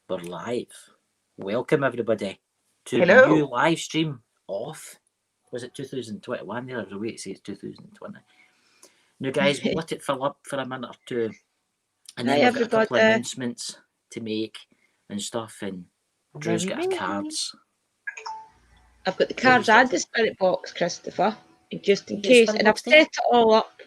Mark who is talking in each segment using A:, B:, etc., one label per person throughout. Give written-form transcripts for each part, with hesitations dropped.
A: We're live. Welcome everybody to
B: Hello.
A: the new live stream off. Was it 2021 there? I was away to say it's 2020. Now guys, we'll let it fill up for a minute or two. And then we've got a couple of announcements to make and stuff, and Drew's got his cards.
C: I've got the cards and the spirit box, Christopher, just in case, and I've set it all up.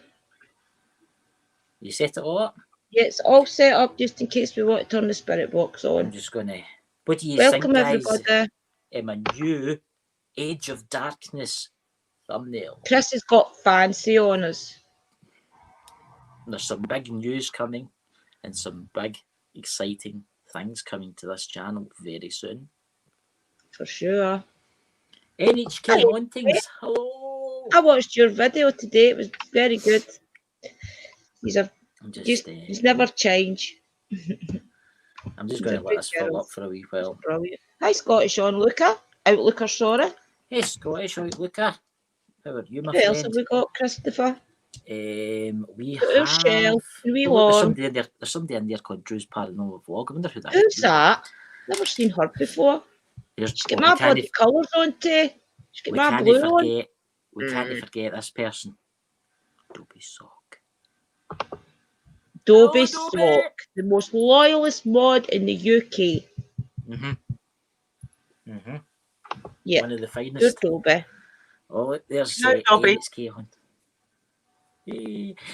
A: You set it all up?
C: Yeah, it's all set up just in case we want to turn the spirit box on.
A: I'm just gonna. What do you
C: Welcome
A: think, guys?
C: everybody.
A: In my new Age of Darkness thumbnail.
C: Chris has got fancy on us.
A: There's some big news coming and some big exciting things coming to this channel very soon.
C: For sure.
A: NHK Hauntings. Hello.
C: I watched your video today. It was very good. He's never changed.
A: I'm just going to let us fill up for a wee while.
C: Brilliant. Hi, Scottish Outlooker, sorry.
A: Hey, Scottish Outlooker. How are you, my
C: friend? Who else have we got, Christopher?
A: We have
C: Shelf,
A: there's somebody in there called Drew's Paranormal Vlog. I wonder who that is.
C: Who's that? Never seen her before. She's got my bloody colours on too. She's got my blue on.
A: We can't forget this person. Dobby Sock.
C: Dobby Sock, the most loyalist mod in the UK. Yeah.
A: One of the finest.
C: Good Dobby.
A: Oh, there's
B: Dobby.
A: Hunt.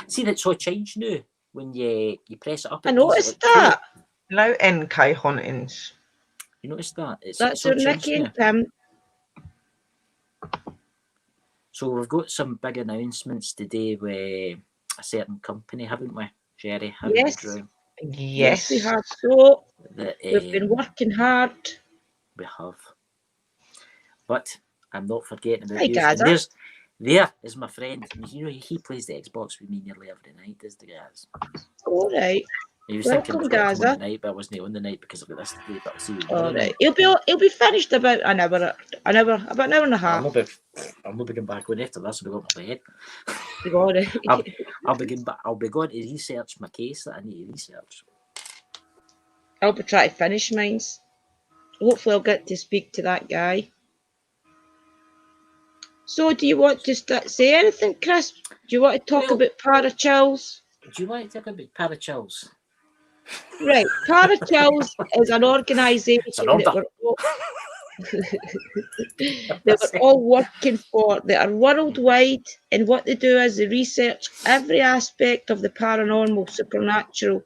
A: See, that's all changed now. When you press it up.
C: I noticed that.
B: Hello, NK Hauntings.
A: You noticed that?
C: That's your Nicky and Tim.
A: So we've got some big announcements today with a certain company, haven't we, Sherry?
C: Yes.
B: Yes,
C: we have. So we've been working hard.
A: We have. But I'm not forgetting about
C: you.
A: There is my friend. You know, he plays the Xbox with me nearly every night, does the guys.
C: All right.
A: He was thinking I was going to on the night, but I wasn't on the night because of this today. But I'll see you.
C: All right. He'll be finished about an hour about an hour and a half.
A: I'll not begin back on after this. I'll be going to bed.
C: All right.
A: I'll be going to research my case that I need to research.
C: I'll be trying to finish mine. Hopefully I'll get to speak to that guy. So do you want to say anything, Chris? Do you want to talk about Parachills?
A: Do you want to talk about Parachills?
C: Right, Parachills is an organisation that we're all working for. They are worldwide, and what they do is they research every aspect of the paranormal, supernatural,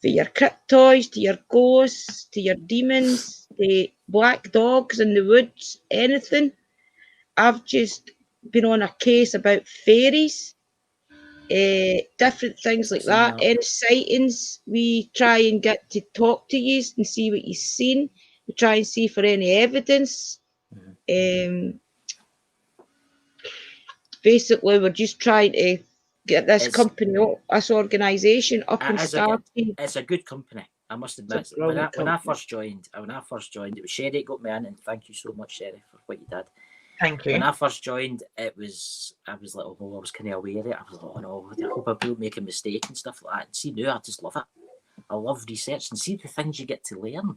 C: for your cryptoids, to your ghosts, to your demons, the black dogs in the woods, anything. I've just been on a case about fairies. Different things like that. Any sightings, we try and get to talk to you and see what you've seen. We try and see for any evidence. Basically, we're just trying to get this this organisation up and starting.
A: It's a good company, I must admit. When I first joined, it was Sherry that got me in, and thank you so much, Sherry, for what you did.
B: Thank you.
A: When I first joined, I was like, I was kind of aware of it. I was like, oh no, I hope I don't make a mistake and stuff like that. And see, now I just love it. I love research and see the things you get to learn.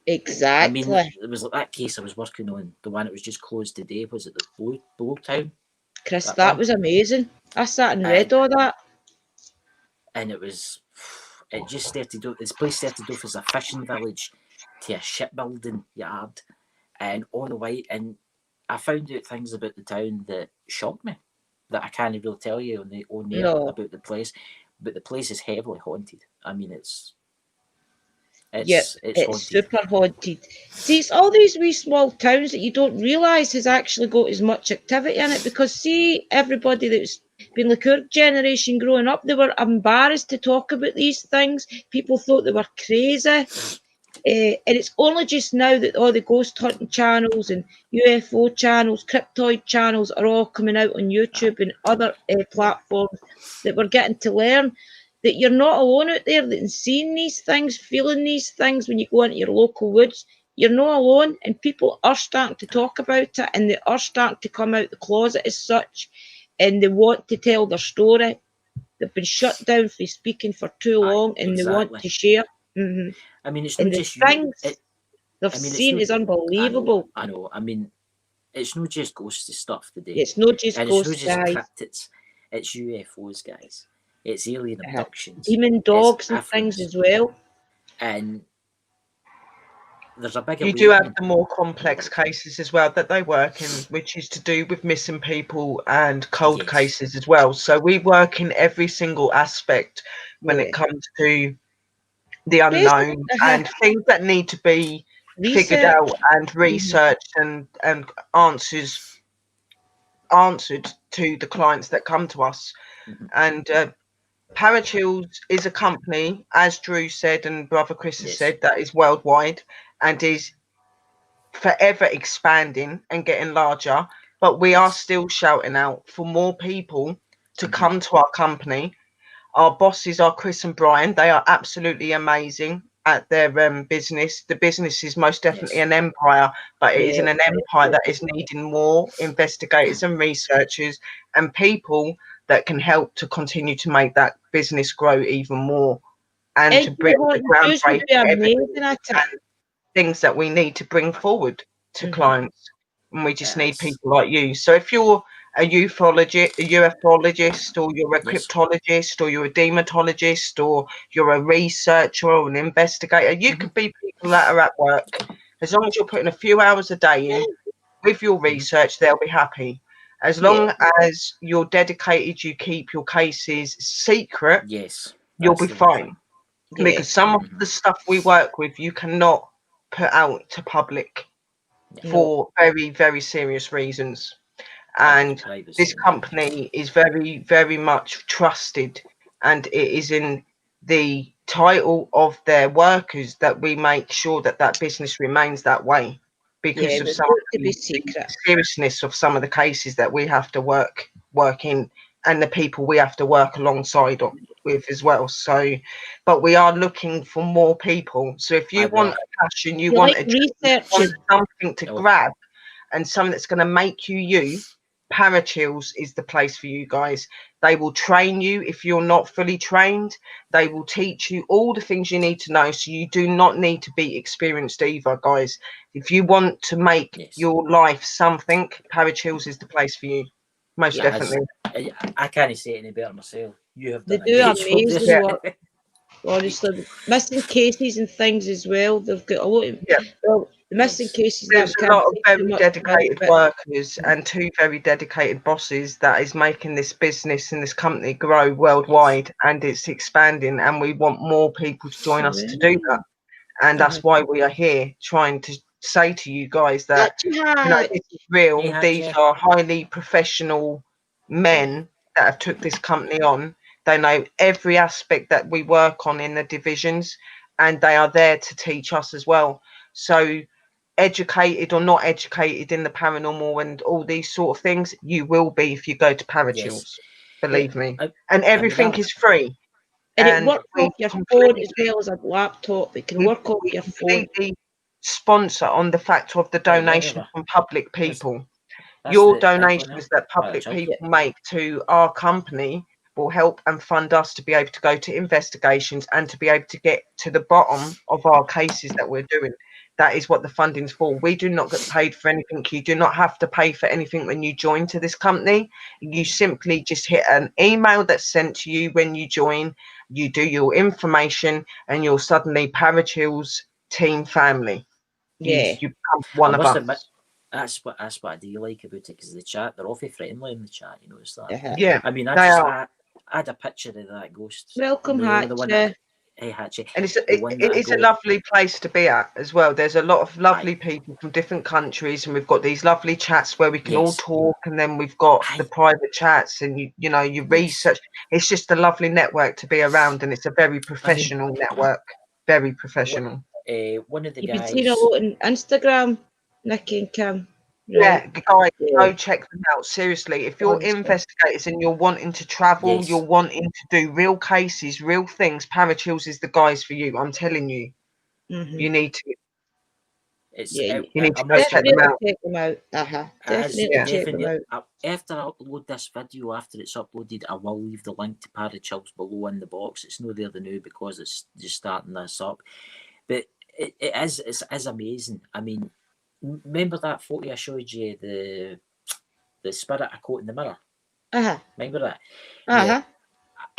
C: Exactly.
A: I mean, it was like that case I was working on, the one that was just closed today. Was it the Blue Town?
C: Chris, that was amazing. I sat and read all that.
A: And it just started off, this place started off as a fishing village to a shipbuilding yard and all the way. And I found out things about the town that shocked me, that I can't really tell you on air about the place. But the place is heavily haunted. I mean, it's haunted.
C: Super haunted. See, it's all these wee small towns that you don't realise has actually got as much activity in it, because see, everybody that's been like our generation growing up, they were embarrassed to talk about these things. People thought they were crazy. And it's only just now that all the ghost hunting channels and UFO channels, cryptoid channels are all coming out on YouTube and other platforms that we're getting to learn that you're not alone out there that's seeing these things, feeling these things when you go into your local woods. You're not alone, and people are starting to talk about it, and they are starting to come out the closet as such, and they want to tell their story. They've been shut down for speaking for too long, and they want to share. Mhm.
A: I mean, it's
C: And
A: not
C: the
A: just you.
C: things they've
A: I mean, it's
C: seen
A: not.
C: is unbelievable.
A: I know. I mean, it's not just ghosty stuff today,
C: It's not just
A: and it's not
C: ghosts,
A: just
C: guys.
A: cryptids. It's UFOs, guys. It's alien abductions.
C: Demon
A: It's
C: dogs and things
A: Africans,
C: as well.
A: and there's a big
B: You do have
A: awakening.
B: the more complex cases as well that they work in, which is to do with missing people and cold
A: Yes.
B: cases as well. So we work in every single aspect when
C: Yeah.
B: it comes to the unknown and things that need to be figured
C: Research.
B: out and researched and answered to the clients that come to us.
A: Mhm.
B: And Parachills is a company, as Drew said and Brother Chris has
A: Yes.
B: said, that is worldwide and is forever expanding and getting larger. But we are
A: Yes.
B: still shouting out for more people to
A: Mhm.
B: come to our company. Our bosses are Chris and Brian. They are absolutely amazing at their business. The business is most definitely
A: Yes.
B: an empire, but it is
C: Yeah.
B: an empire that is needing more investigators and researchers and people that can help to continue to make that business grow even more and
C: Hey,
B: to bring the
C: Jews would
B: groundbreaking
C: be
B: evidence
C: amazing at it.
B: and things that we need to bring forward to
C: Mhm.
B: clients. And we just need
A: Yes.
B: people like you. So if you're a ufologist, or you're a
A: Yes.
B: cryptologist, or you're a demonologist, or you're a researcher or an investigator, you
A: Mhm.
B: could be people that are at work. As long as you're putting a few hours a day in with your research, they'll be happy. As long as you're dedicated, you keep your cases secret,
A: Yes.
B: you'll
A: That's
B: be
A: the one
B: fine.
A: thing.
B: Because some of
A: Mhm.
B: the stuff we work with, you cannot put out to public for very, very serious reasons. And
A: Privacy.
B: this company is very, very much trusted, and it is in the title of their workers that we make sure that that business remains that way because
C: Yeah,
B: of
C: they've
B: some
C: got
B: of
C: to be
B: the
C: secret.
B: seriousness of some of the cases that we have to work in, and the people we have to work alongside with as well. So, but we are looking for more people. So if you want a passion, you
C: You
B: want
C: like
B: a dream, you want
C: researching.
B: something to
A: Oh.
B: grab, and something that's going to make you, Parachills is the place for you guys. They will train you if you're not fully trained. They will teach you all the things you need to know. So you do not need to be experienced either, guys. If you want to make
A: Yes.
B: your life something, Parachills is the place for you. Most
C: Yeah.
B: definitely.
A: I can't say it any better myself. You have
C: They
A: done a
C: do
A: great job
C: amazing
A: there.
C: work. Honestly, missing cases and things as well. They've got a lot of
B: Yeah.
C: well, the missing
A: Yes.
C: cases
B: There's
C: that
B: a
C: can't
B: lot of
C: say too
B: very
C: much about,
B: dedicated
C: but
B: workers and two very dedicated bosses that is making this business and this company grow worldwide, and it's expanding, and we want more people to join us to do that. And that's why we are here trying to say to you guys that,
C: Hatchy
B: you know,
C: hat.
B: this is real.
A: Hey,
B: These
A: Hatchie.
B: are highly professional men that have took this company on. They know every aspect that we work on in the divisions, and they are there to teach us as well. So educated or not educated in the paranormal and all these sort of things, you will be if you go to Parachills.
A: Yes.
B: Believe me.
A: I,
B: And
A: I mean,
B: everything is free.
C: And it
B: And
C: works
B: we
C: off your phone
B: completely
C: as well as a laptop. It can
B: we,
C: work off
B: we
C: your phone.
B: completely sponsor on the fact of the donation
A: whatever.
B: from public
A: That's,
B: people.
A: that's
B: Your
A: the Echo now.
B: donations that public
A: Chill.
B: people make to our company will help and fund us to be able to go to investigations and to be able to get to the bottom of our cases that we're doing. That is what the funding's for. We do not get paid for anything. You do not have to pay for anything when you join to this company. You simply just hit an email that's sent to you when you join. You do your information, and you're suddenly Parachills team family.
C: Yeah.
B: You become one
A: I
B: of
A: must
B: us.
A: admit, that's what I do like about it, because the chat, they're awfully friendly in the chat. You notice that?
B: Yeah,
A: I mean,
B: they are.
A: I had a picture of that ghost.
C: Welcome,
A: You know, the one that,
C: Hatchy.
A: hey Hatchie,
B: And it's
A: the one that I
B: it's a
A: got.
B: lovely place to be at as well. There's a lot of lovely
A: Aye.
B: people from different countries, and we've got these lovely chats where we can all
A: Yes.
B: talk, and then we've got the
A: Aye.
B: private chats, and you know you
A: Yes.
B: research. It's just a lovely network to be around, and it's a very
A: I mean,
B: professional network. Very professional.
A: one of the
C: You've been seeing a
A: guys.
C: lot on Instagram, Nicky and Kim.
B: Yeah,
C: Right.
B: guys,
C: Yeah.
B: go check them out. Seriously, if you're
C: Honestly.
B: investigators and you're wanting to travel,
A: Yes.
B: you're wanting to do real cases, real things, Parachills is the guys for you. I'm telling you,
C: Mhm.
B: you need to.
A: It's
C: Yeah,
B: You need to
A: I'm
B: go
A: not
B: check
A: saying
B: them out.
C: check them out.
A: as
C: Definitely
B: Yeah.
C: check them out.
A: after I upload this video, after it's uploaded, I will leave the link to Parachills below in the box. It's not there the now because it's just starting this up, but it's amazing. I mean, remember that photo I showed you, the spirit I caught in the mirror? Remember that? Yeah.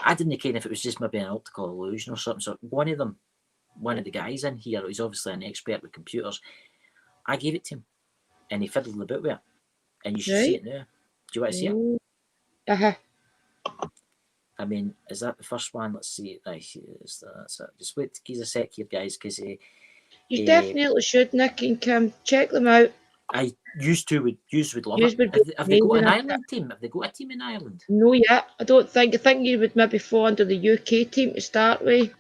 A: I didn't care if it was just maybe an optical illusion or something. So one of the guys in here, who's obviously an expert with computers, I gave it to him, and he fiddled about with it, and you should see it now. Do you want to see it? I mean, is that the first one? Let's see. Right, that's it. Just wait, give us a sec here, guys, because
C: You definitely should, Nick and Kim. Check them out.
A: I used would love
C: Yous
A: it.
C: would be
A: Have they got an
C: amazing at
A: Ireland team? Have they got a team in Ireland?
C: No, yet. I don't think. I think you would maybe fall under the UK team to start with.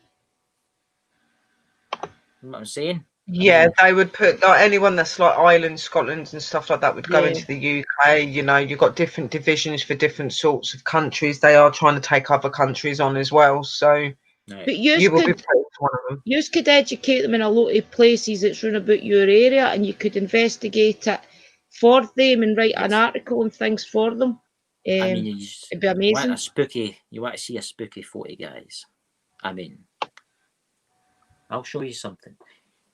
A: You know what I'm saying?
B: Yeah, they would put like anyone that's like Ireland, Scotland, and stuff like that would go into the UK. You know, you've got different divisions for different sorts of countries. They are trying to take other countries on as well. So
C: But
B: you will be one of them.
C: You could educate them in a lot of places that's run about your area, and you could investigate it for them and write an article and things for them.
A: I mean,
C: it'd be amazing.
A: You want to see a spooky photo, guys? I mean, I'll show you something.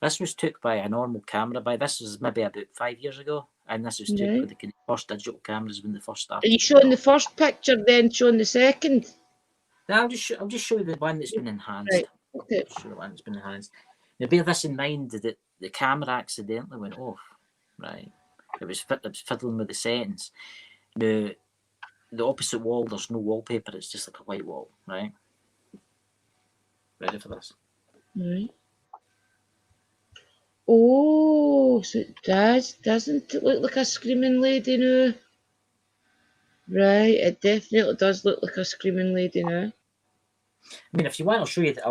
A: This was took by a normal camera. This was maybe about 5 years ago, and this was took with the first digital cameras when they first started.
C: Are you showing the first picture, then showing the second?
A: No, I'll just show you the one that's been enhanced.
C: Right. Okay.
A: Show the one that's been enhanced. Now, bear this in mind that the camera accidentally went off. Right, it was fiddling with the settings. Now, the opposite wall, there's no wallpaper. It's just like a white wall. Right. Ready for this?
C: Right. Oh, so it doesn't it look like a screaming lady now? Right, it definitely does look like a screaming lady now.
A: I mean, if you want, I'll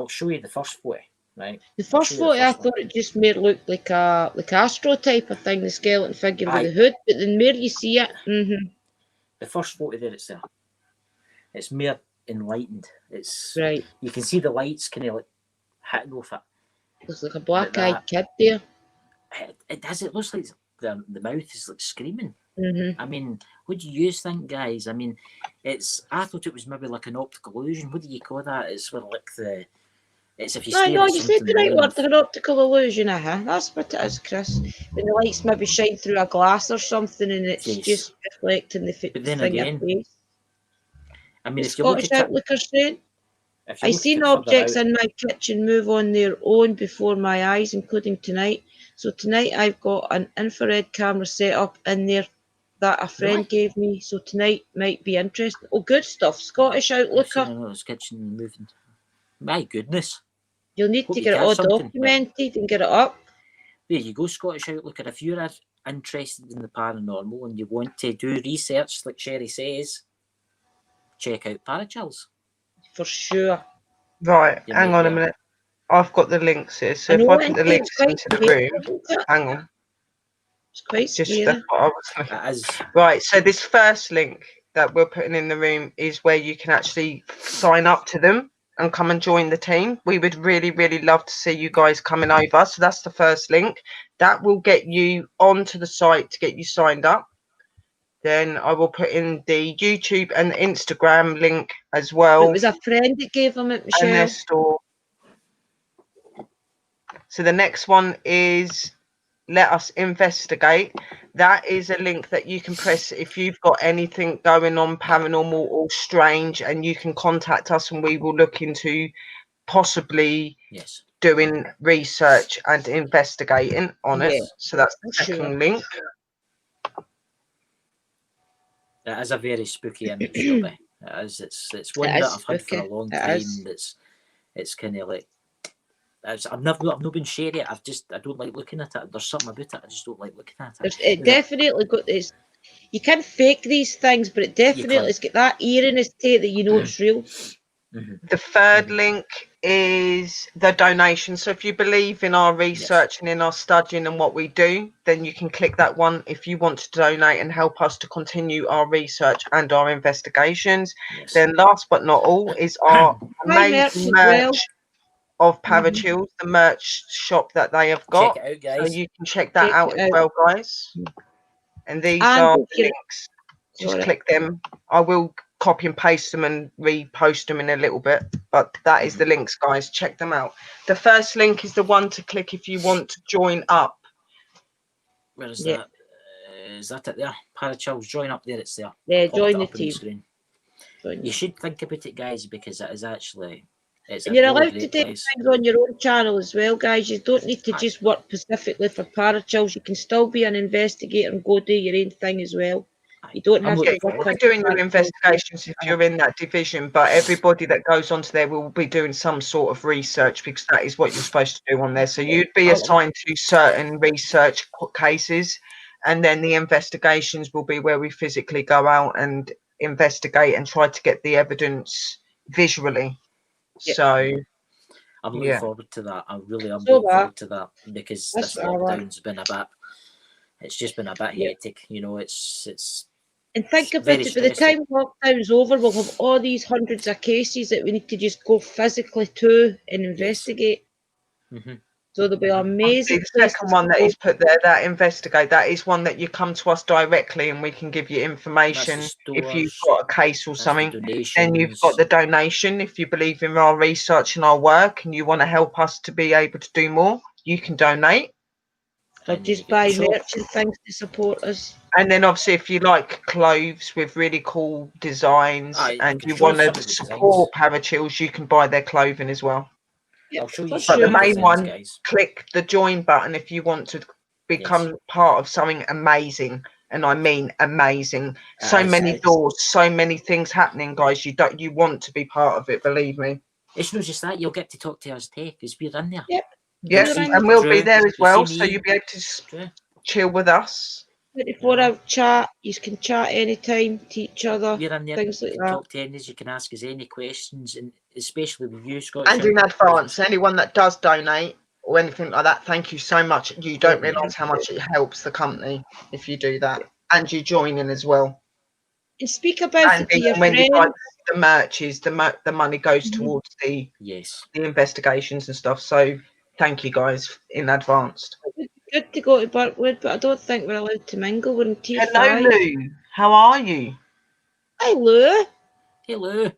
A: show you the first photo, right?
C: The first photo, I thought it just made it look like Astro type of thing, the skeleton figure with the hood. But the more you see it,
A: the first photo there, it's there. It's more enlightened. It's
C: right.
A: You can see the lights kind of like hitting off it.
C: Looks like a black-eyed kid there.
A: It does. It looks like the mouth is like screaming.
C: Mm-hmm.
A: I mean, what do you think, guys? I mean, I thought it was maybe like an optical illusion. What do you call that? It's where like it's if you stare at
C: you said
A: something
C: the right word, an optical illusion. That's what it is, Chris. When the lights maybe shine through a glass or something, and it's just reflecting the thing in your face.
A: I mean,
C: the
A: if you look
C: Scottish
A: at
C: Outlookers saying, I seen objects in my kitchen move on their own before my eyes, including tonight. So tonight I've got an infrared camera set up in there that a friend gave me. So tonight might be interesting. Oh, good stuff. Scottish Outlooker.
A: His kitchen moving. My goodness.
C: You'll need to get it all documented and get it up.
A: There you go, Scottish Outlooker. If you're interested in the paranormal and you want to do research, like Sherry says, check out Parachills.
C: For sure.
B: Right, hang on a minute. I've got the links here. So if I put the links into the room, hang on.
C: It's quite scary.
B: Right, so this first link that we're putting in the room is where you can actually sign up to them and come and join the team. We would really, really love to see you guys coming over. So that's the first link. That will get you onto the site to get you signed up. Then I will put in the YouTube and the Instagram link as well.
C: It was a friend that gave them it, Michelle.
B: And their store. So the next one is Let Us Investigate. That is a link that you can press if you've got anything going on paranormal or strange, and you can contact us and we will look into possibly doing research and investigating on it. So that's the second link.
A: That is a very spooky image, Robbie. It's one that I've had for a long time. It's kind of like I've not been sharing it. I don't like looking at it. There's something about it I just don't like looking at it.
C: It definitely got this. You can't fake these things, but it definitely has got that eeriness to it that you know it's real.
B: The third link is the donation. So if you believe in our research and in our studying and what we do, then you can click that one if you want to donate and help us to continue our research and our investigations. Then last but not all is our amazing merch. of Parachills, the merch shop that they have got.
A: Check it out,
B: So
A: guys.
B: you can check that
C: Check
B: out
C: it
B: as
C: out.
B: well, guys. And these
C: And
B: are
C: if
B: the
C: you're-
B: links. Just
C: Sorry.
B: click them. I will copy and paste them and repost them in a little bit. But that is the links, guys. Check them out. The first link is the one to click if you want to join up.
A: Where is
C: Yeah.
A: that? Is that it there? Parachills, join up there. It's there.
C: Yeah,
A: Popped
C: join
A: it
C: the
A: up on the
C: team.
A: screen.
C: Join
A: You should think about it, guys, because it is actually it's
C: And
A: a
C: you're
A: really
C: allowed to
A: great
C: do
A: place.
C: things on your own channel as well, guys. You don't need to
A: Aye.
C: just work specifically for Parachills. You can still be an investigator and go do your own thing as well.
A: Aye.
C: You don't
A: I'm
C: have
A: looking
C: to
B: You'll
C: work
A: forward.
B: be
C: on
B: doing your
C: Parachills.
B: investigations if you're in that division, but everybody that goes onto there will be doing some sort of research because that is what you're supposed to do on there. So you'd be
A: I love it.
B: assigned to certain research cases, and then the investigations will be where we physically go out and investigate and try to get the evidence visually.
C: Yeah.
B: So
A: I'm looking
B: yeah.
A: forward to that. I really am
C: So
A: looking
C: that-
A: forward to that because
C: That's
A: this
C: what I want.
A: lockdown's been a bit. It's just been a bit
C: Yeah.
A: hectic. You know, it's
C: And think about
A: very
C: it, by the
A: stressful.
C: time lockdown's over, we'll have all these hundreds of cases that we need to just go physically to and investigate.
A: Mm-hmm.
C: So there'll be amazing
B: The
C: places
B: second one
C: to
B: that
C: go.
B: is put there, that investigate, that is one that you come to us directly and we can give you information.
A: That's the
B: If you've
A: stores,
B: got a case or
A: that's the
B: something,
A: donations.
B: then you've got the donation. If you believe in our research and our work and you want to help us to be able to do more, you can donate.
C: Or
A: and then you
C: just
A: get
C: buy
A: the shop.
C: merch and things to support us.
B: And then obviously if you like clothes with really cool designs
A: Aye,
B: and
A: can
B: you
A: show
B: want
A: us
B: to
A: some of the
B: support Parachills, you can buy their clothing as well.
C: Yeah,
A: I'll show you
C: for
A: some
B: But the
A: of the
C: sure.
B: main
A: designs,
B: one,
A: guys.
B: click the join button if you want to become part of something amazing, and I mean amazing. So
A: It is.
B: many doors, so many things happening, guys. You want to be part of it, believe me.
A: It's not just that, you'll get to talk to us too because we're in there.
C: Yep.
B: Yes,
C: You're in
B: and we'll be
A: Drew,
B: there as
A: you
B: well,
A: see
B: so
A: me.
B: you'll be able to
A: Drew.
B: chill with us.
C: 24-hour chat. You can chat anytime to each other.
A: We're in there.
C: Things
A: You
C: like
A: can
C: that.
A: talk to any. You can ask us any questions, and especially with you, Scottish.
B: And in advance, anyone that does donate or anything like that, thank you so much. You don't realise how much it helps the company if you do that, and you join in as well.
C: And speak about
B: And
C: it to your
B: even when you
C: friends.
B: buy the merches, the money goes towards the investigations and stuff. So thank you guys in advance.
C: It would be good to go to Burkwood, but I don't think we're allowed to mingle. We're in T5.
B: Hello, Lou. How are you?
C: Hi, Lou.
A: Hello.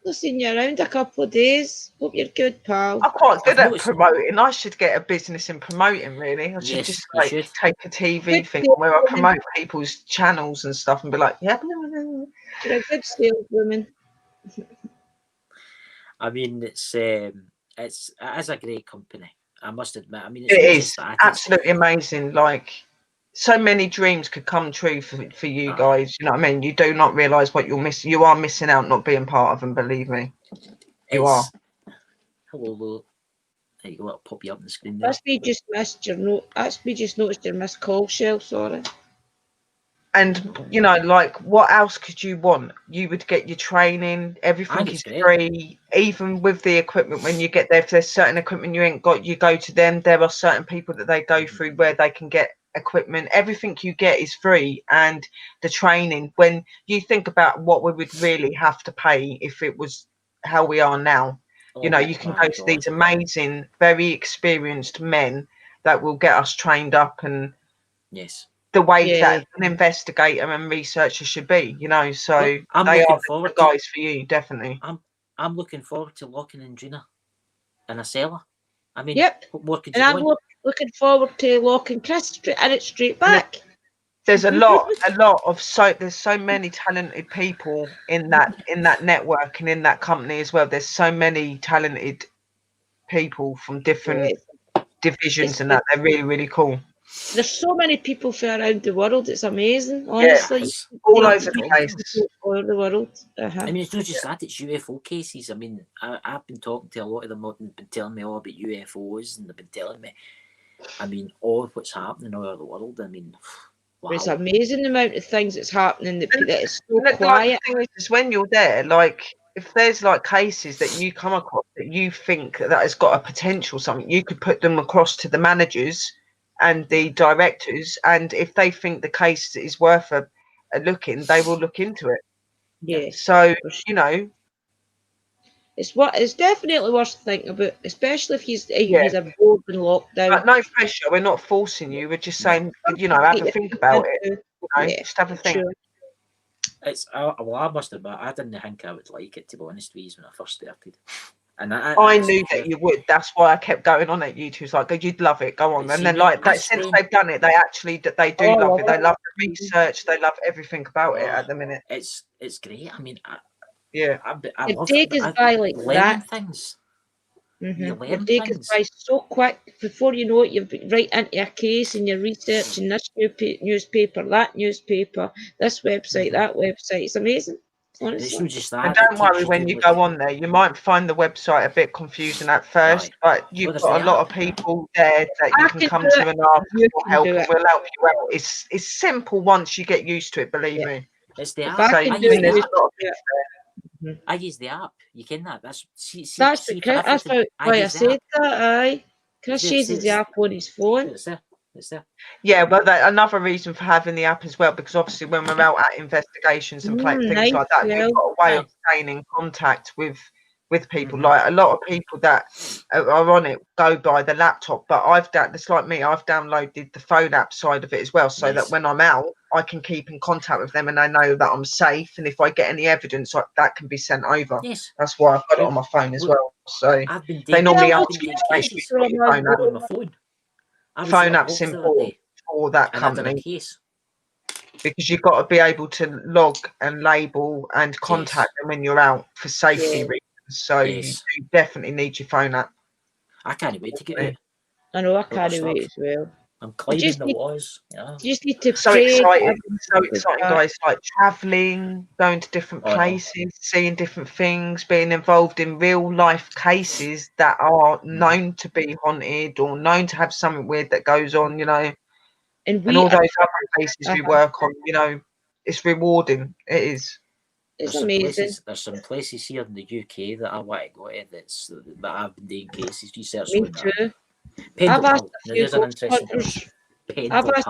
C: I've seen you around a couple of days. Hope you're good, pal.
B: I'm quite good
A: I've
B: at
A: noticed-
B: promoting. I should get a business in promoting, really. I should
A: Yes,
B: just
A: you
B: like
A: should.
B: take a TV
C: Good
B: thing
C: saleswoman.
B: where I promote people's channels and stuff and be like, yeah.
C: You're a good saleswoman.
A: I mean, it is a great company. I must admit. I mean, it's
B: It
A: not
B: is
A: just that. It's,
B: absolutely amazing. Like, so many dreams could come true for you guys. You know what I mean? You do not realise what you're missing. You are missing out not being part of them, believe me. You are.
A: Hello, Lou. There you go. I'll pop you up on the screen there.
C: That's me just missed your note. That's me just noticed your missed call, Shell. Sorry.
B: And you know, like, what else could you want? You would get your training. Everything
A: it's
B: is
A: great.
B: free, even with the equipment. When you get there, if there's certain equipment you ain't got, you go to them. There are certain people that they go through where they can get equipment. Everything you get is free, and the training. When you think about what we would really have to pay if it was how we are now, you know, you can go to these amazing, very experienced men that will get us trained up and
A: Yes.
B: the way that an investigator and researcher should be, you know. So
A: Well, I'm
B: they
A: looking
B: are
A: forward
B: the guys for you, definitely.
A: I'm looking forward to locking in Gina in a cellar. I mean,
C: Yep.
A: what more could
C: And
A: you
C: I'm
A: want?
C: looking forward to locking Chris straight back.
B: There's a lot of there's so many talented people in that network and in that company as well. There's so many talented people from different divisions and that they're really, really cool.
C: There's so many people from around the world. It's amazing, honestly.
A: Yeah,
B: all over the place.
C: All over the world.
A: I mean, it's not just that; it's UFO cases. I mean, I've been talking to a lot of them, and been telling me all about UFOs, and they've been telling me, I mean, all of what's happening all over the world. I mean, wow.
C: It's amazing the amount of things that's happening that is so
B: Like,
C: quiet.
B: the thing is when you're there, like, if there's like cases that you come across that you think that has got a potential something, you could put them across to the managers and the directors, and if they think the case is worth a look in, they will look into it.
C: Yeah.
B: So, you know,
C: It's definitely worth thinking about, especially if he's
B: Yeah.
C: a bored and locked down.
B: But no pressure. We're not forcing you. We're just saying, you know, have a think about it. You know,
C: Yeah,
B: just have a think.
C: sure.
A: Well, I must admit, I didn't think I would like it, to be honest with you, when I first started. And
B: I knew that you would. That's why I kept going on at you two. It's like, you'd love it. Go on. And then, like, since they've done it, they do love it. They love the research. They love everything about it at the minute.
A: It's great. I mean,
B: yeah,
A: I love
C: take us by like
A: learning
C: that.
A: things.
C: Mm-hmm.
A: You learn
C: take us by so quick. Before you know it, you've been right into a case and you're researching this newspaper, that newspaper, this website, that website. It's amazing. Honestly.
A: It's not just that.
B: And don't worry when you go on there. You might find the website a bit confusing at first, but you've got a lot of people there that you can come to and ask for help, and we'll help you out. It's simple once you get used to it. Believe me.
A: It's the app. I use the app. You can that. That's
C: why I said that. Aye, Chris uses the app on his phone.
A: It's there.
B: Yeah, well, another reason for having the app as well, because obviously when we're out at investigations and things like that, you've got a way of staying in contact with people. Like a lot of people that are on it go by the laptop, but it's like me, I've downloaded the phone app side of it as well, so that when I'm out, I can keep in contact with them and I know that I'm safe. And if I get any evidence, that can be sent over.
A: Yes,
B: that's why I've got it on my phone as well. So they normally ask you to make sure you got your phone
A: on my phone.
B: Phone app's important for that company because you've got to be able to log and label and contact them when you're out for safety reasons. So you definitely need your phone app.
A: I can't wait to get out.
C: I know I can't wait as well.
A: I'm climbing the walls. Yeah.
C: You just need to
B: so exciting, guys! Like traveling, going to different places, seeing different things, being involved in real life cases that are known to be haunted or known to have something weird that goes on. You know, and all those other cases we work on. You know, it's rewarding. It is.
C: It's amazing.
A: There's some places here in the UK that I want to go to that I've been doing cases research
C: on.
A: Me too.
C: I've asked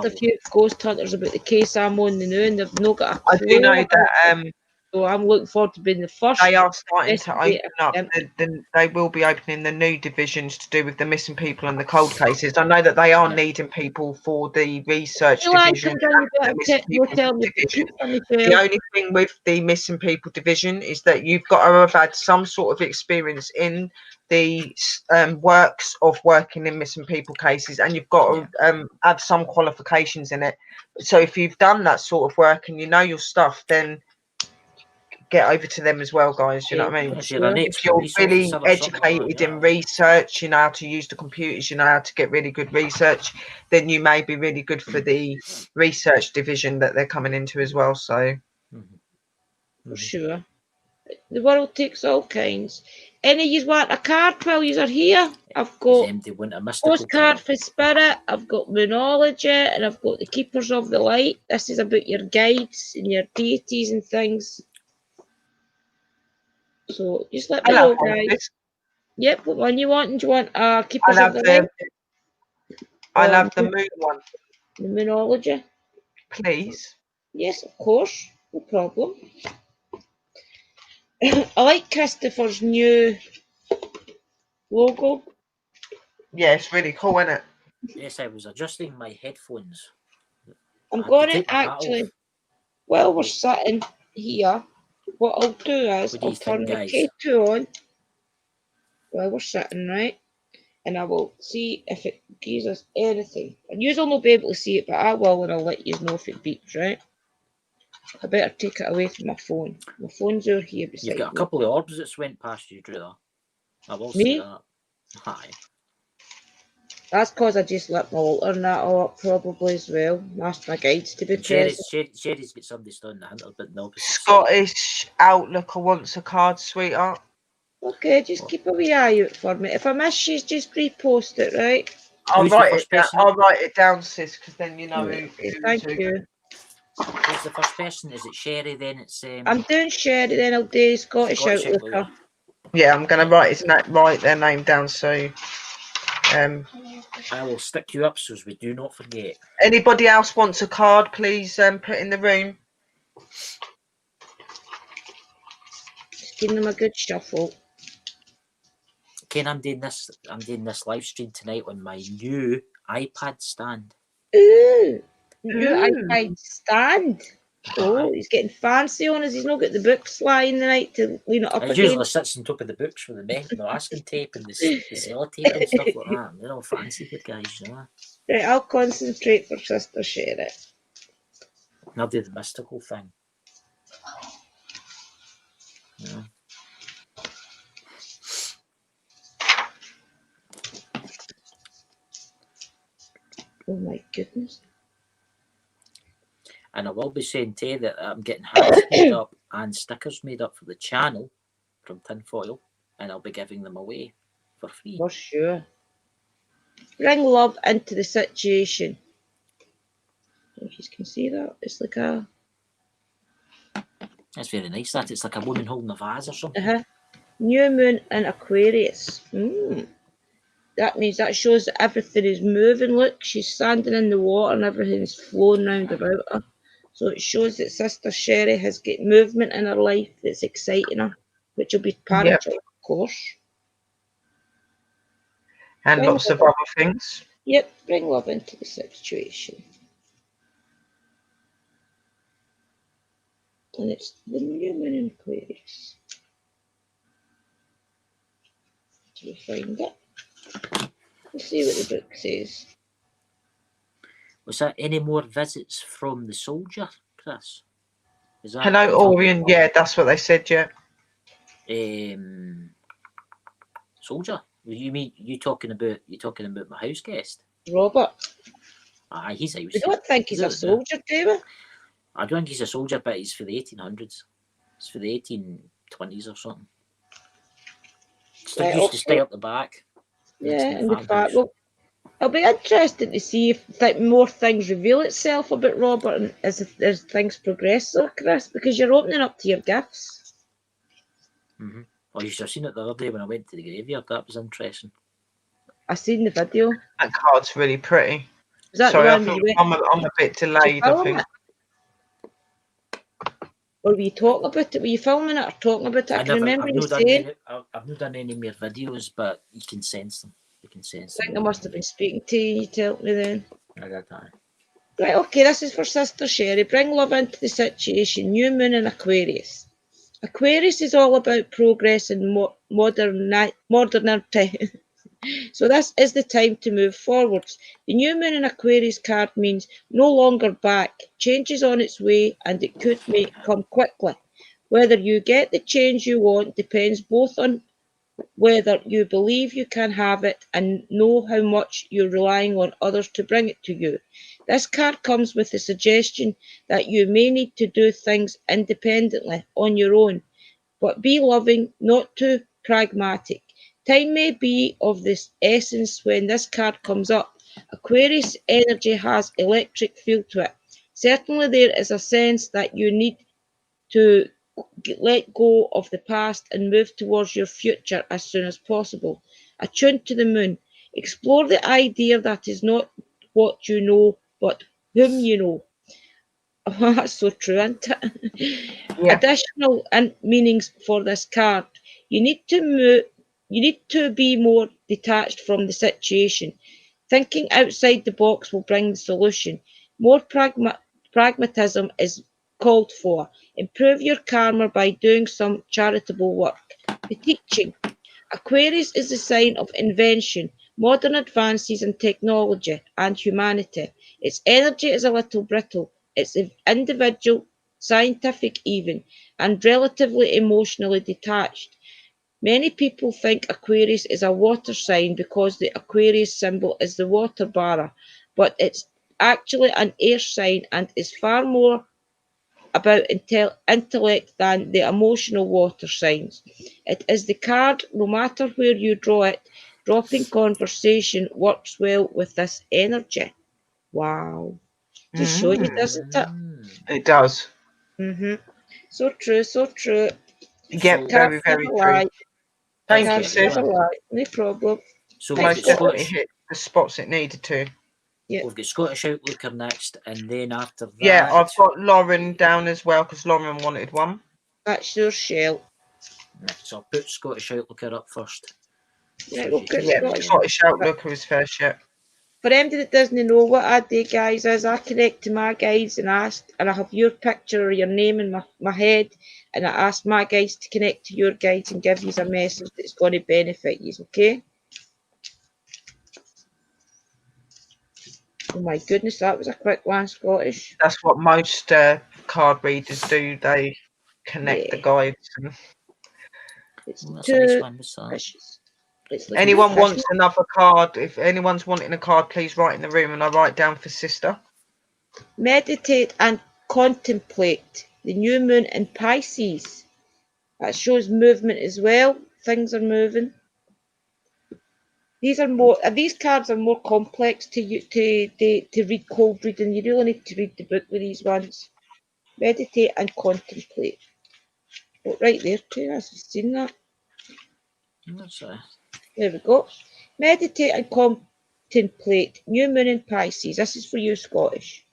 C: a few ghost hunters about the case I'm on the new, and they've not got a clue.
B: I do know that.
C: So I'm looking forward to being the first.
B: They are starting to open up. They will be opening the new divisions to do with the missing people and the cold cases. I know that they are needing people for the research division. The only thing with the missing people division is that you've got to have had some sort of experience in the works of working in missing people cases, and you've got to have some qualifications in it. So if you've done that sort of work and you know your stuff, then get over to them as well, guys. You know what I mean? If you're really educated in research, you know how to use the computers, you know how to get really good research, then you may be really good for the research division that they're coming into as well. So
C: for sure, the world takes all kinds. Any of you want a card while you are here? I've got postcard for spirit, I've got Moonology, and I've got the Keepers of the Light. This is about your guides and your deities and things. So just let me know, guys. Yep, what one you want? Do you want Keepers of the Light?
B: I love the moon one.
C: The Moonology.
B: Please.
C: Yes, of course. No problem. I like Christopher's new logo.
B: Yeah, it's really cool, isn't it?
A: Yes, I was adjusting my headphones.
C: I'm going to actually, while we're sitting here, what I'll do is I'll turn the K2 on while we're sitting, right? And I will see if it gives us anything. And you will not be able to see it, but I will, and I'll let you know if it beeps, right? I better take it away from my phone. My phone's over here beside me.
A: You've got a couple of orbs that's went past you, Drew. I will say that. Hi.
C: That's because I just let my altar and that all up probably as well. Asked my guides to be present.
A: Sherry's got somebody stunned the handle, but no.
B: Scottish Outlooker wants a card, sweetheart.
C: Okay, just keep a wee eye out for me. If I miss you, just repost it, right?
B: I'll write it down, sis, because then you know who.
C: Thank you.
A: Who's the first person? Is it Sherry? Then it's.
C: I'm doing Sherry. Then I'll do Scottish Outlooker.
B: Yeah, I'm gonna write their name down so.
A: I will stick you up so we do not forget.
B: Anybody else wants a card? Please put in the room.
C: Just give them a good shuffle.
A: Ken, I'm doing this live stream tonight on my new iPad stand.
C: Ooh, new
B: Ooh.
C: iPad stand. Oh, he's getting fancy on us. He's not got the books lying the night to lean it up
A: It
C: again.
A: usually sits on top of the books with the masking tape and the sellotape and stuff like that. They're all fancy good guys, you know.
C: Right, I'll concentrate for Sister Sherry.
A: And I'll do the mystical thing. Yeah.
C: Oh my goodness.
A: And I will be saying to you that I'm getting hats made up and stickers made up for the channel from tinfoil, and I'll be giving them away for free.
C: For sure. Bring love into the situation. I don't know if you can see that. It's like a...
A: That's very nice, that. It's like a woman holding a vase or something.
C: New moon in Aquarius. That means that shows that everything is moving. Look, she's standing in the water and everything is flowing round about her. So it shows that Sister Sherry has got movement in her life that's exciting her, which will be parental, of course.
B: And
C: Bring
B: lots of
C: love.
B: other things.
C: Yep, bring love into the situation. And it's the new moon in Aquarius. Do we find it? Let's see what the book says.
A: Was that any more visits from the soldier, Chris? Is that
B: Hello, Orion. Yeah, that's what they said, yeah.
A: Soldier? You talking about my house guest?
C: Robert.
A: Aye, he's out.
C: We don't think he's a soldier, do we?
A: I don't think he's a soldier, but he's for the 1800s. It's for the 1820s or something. Still used to stay up the back.
C: Yeah, in the back. Well, it'll be interesting to see if more things reveal itself about Robert and as things progress, though, Chris, because you're opening up to your gifts.
A: Mm-hmm. Well, you should have seen it the other day when I went to the graveyard. That was interesting.
C: I seen the video.
B: That card's really pretty.
C: Was that
B: Sorry,
C: the
B: I
C: one
B: think
C: where you went?
B: I'm a bit delayed, I think.
C: Or were you talking about it? Were you filming it or talking about it? I can remember you saying.
A: I've not done any more videos, but you can sense them. You can sense them.
C: I think I must have been speaking to you. You told me then.
A: I got that.
C: Right, okay, this is for Sister Sherry. Bring love into the situation. New moon in Aquarius. Aquarius is all about progress and modernity. So this is the time to move forwards. The new moon in Aquarius card means no longer back. Change is on its way and it could come quickly. Whether you get the change you want depends both on whether you believe you can have it and know how much you're relying on others to bring it to you. This card comes with the suggestion that you may need to do things independently on your own, but be loving, not too pragmatic. Time may be of this essence when this card comes up. Aquarius energy has electric feel to it. Certainly there is a sense that you need to let go of the past and move towards your future as soon as possible. Attuned to the moon. Explore the idea that is not what you know, but whom you know. Oh, that's so true, isn't it?
B: Yeah.
C: Additional meanings for this card. You need to be more detached from the situation. Thinking outside the box will bring the solution. More pragmatism is called for. Improve your karma by doing some charitable work. The teaching. Aquarius is the sign of invention, modern advances in technology and humanity. Its energy is a little brittle. It's individual, scientific even, and relatively emotionally detached. Many people think Aquarius is a water sign because the Aquarius symbol is the water bearer, but it's actually an air sign and is far more about intellect than the emotional water signs. It is the card, no matter where you draw it, dropping conversation works well with this energy. Wow. Just show you, doesn't it?
B: It does.
C: So true, so true.
B: Yep, very, very true. Thank you, sis.
C: No problem.
A: So
B: most definitely hit the spots it needed to.
C: Yeah.
A: We've got Scottish Outlooker next, and then after that...
B: Yeah, I've got Lauren down as well, because Lauren wanted one.
C: That's your shell.
A: So I'll put Scottish Outlooker up first.
C: Yeah, we'll get
B: Yeah,
C: Scottish.
B: Scottish Outlooker is first, yeah.
C: For anybody that doesn't know what I do, guys, is I connect to my guides and ask, and I have your picture or your name in my head, and I ask my guides to connect to your guides and give you a message that's going to benefit you, okay? Oh my goodness, that was a quick one, Scottish.
B: That's what most card readers do. They connect the
C: Yeah.
B: guides. And
C: It's
A: That's a nice
C: two
A: one. What's that?
C: fishes. It's like
B: anyone
C: two
B: wants
C: fishes.
B: another card, if anyone's wanting a card, please write in the room and I write down for sister.
C: Meditate and contemplate the new moon in Pisces. That shows movement as well. Things are moving. These cards are more complex to read cold reading. You really need to read the book with these ones. Meditate and contemplate. Oh, right there too. I've seen that.
A: What's that?
C: There we go. Meditate and contemplate. New moon in Pisces. This is for you, Scottish.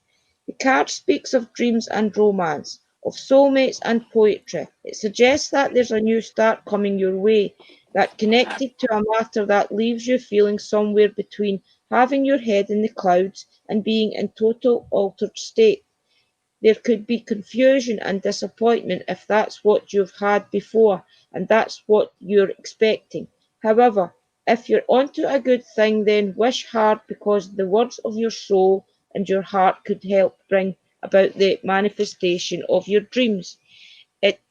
C: The card speaks of dreams and romance, of soulmates and poetry. It suggests that there's a new start coming your way, that connected to a matter that leaves you feeling somewhere between having your head in the clouds and being in total altered state. There could be confusion and disappointment if that's what you've had before and that's what you're expecting. However, if you're onto a good thing, then wish hard because the words of your soul and your heart could help bring about the manifestation of your dreams.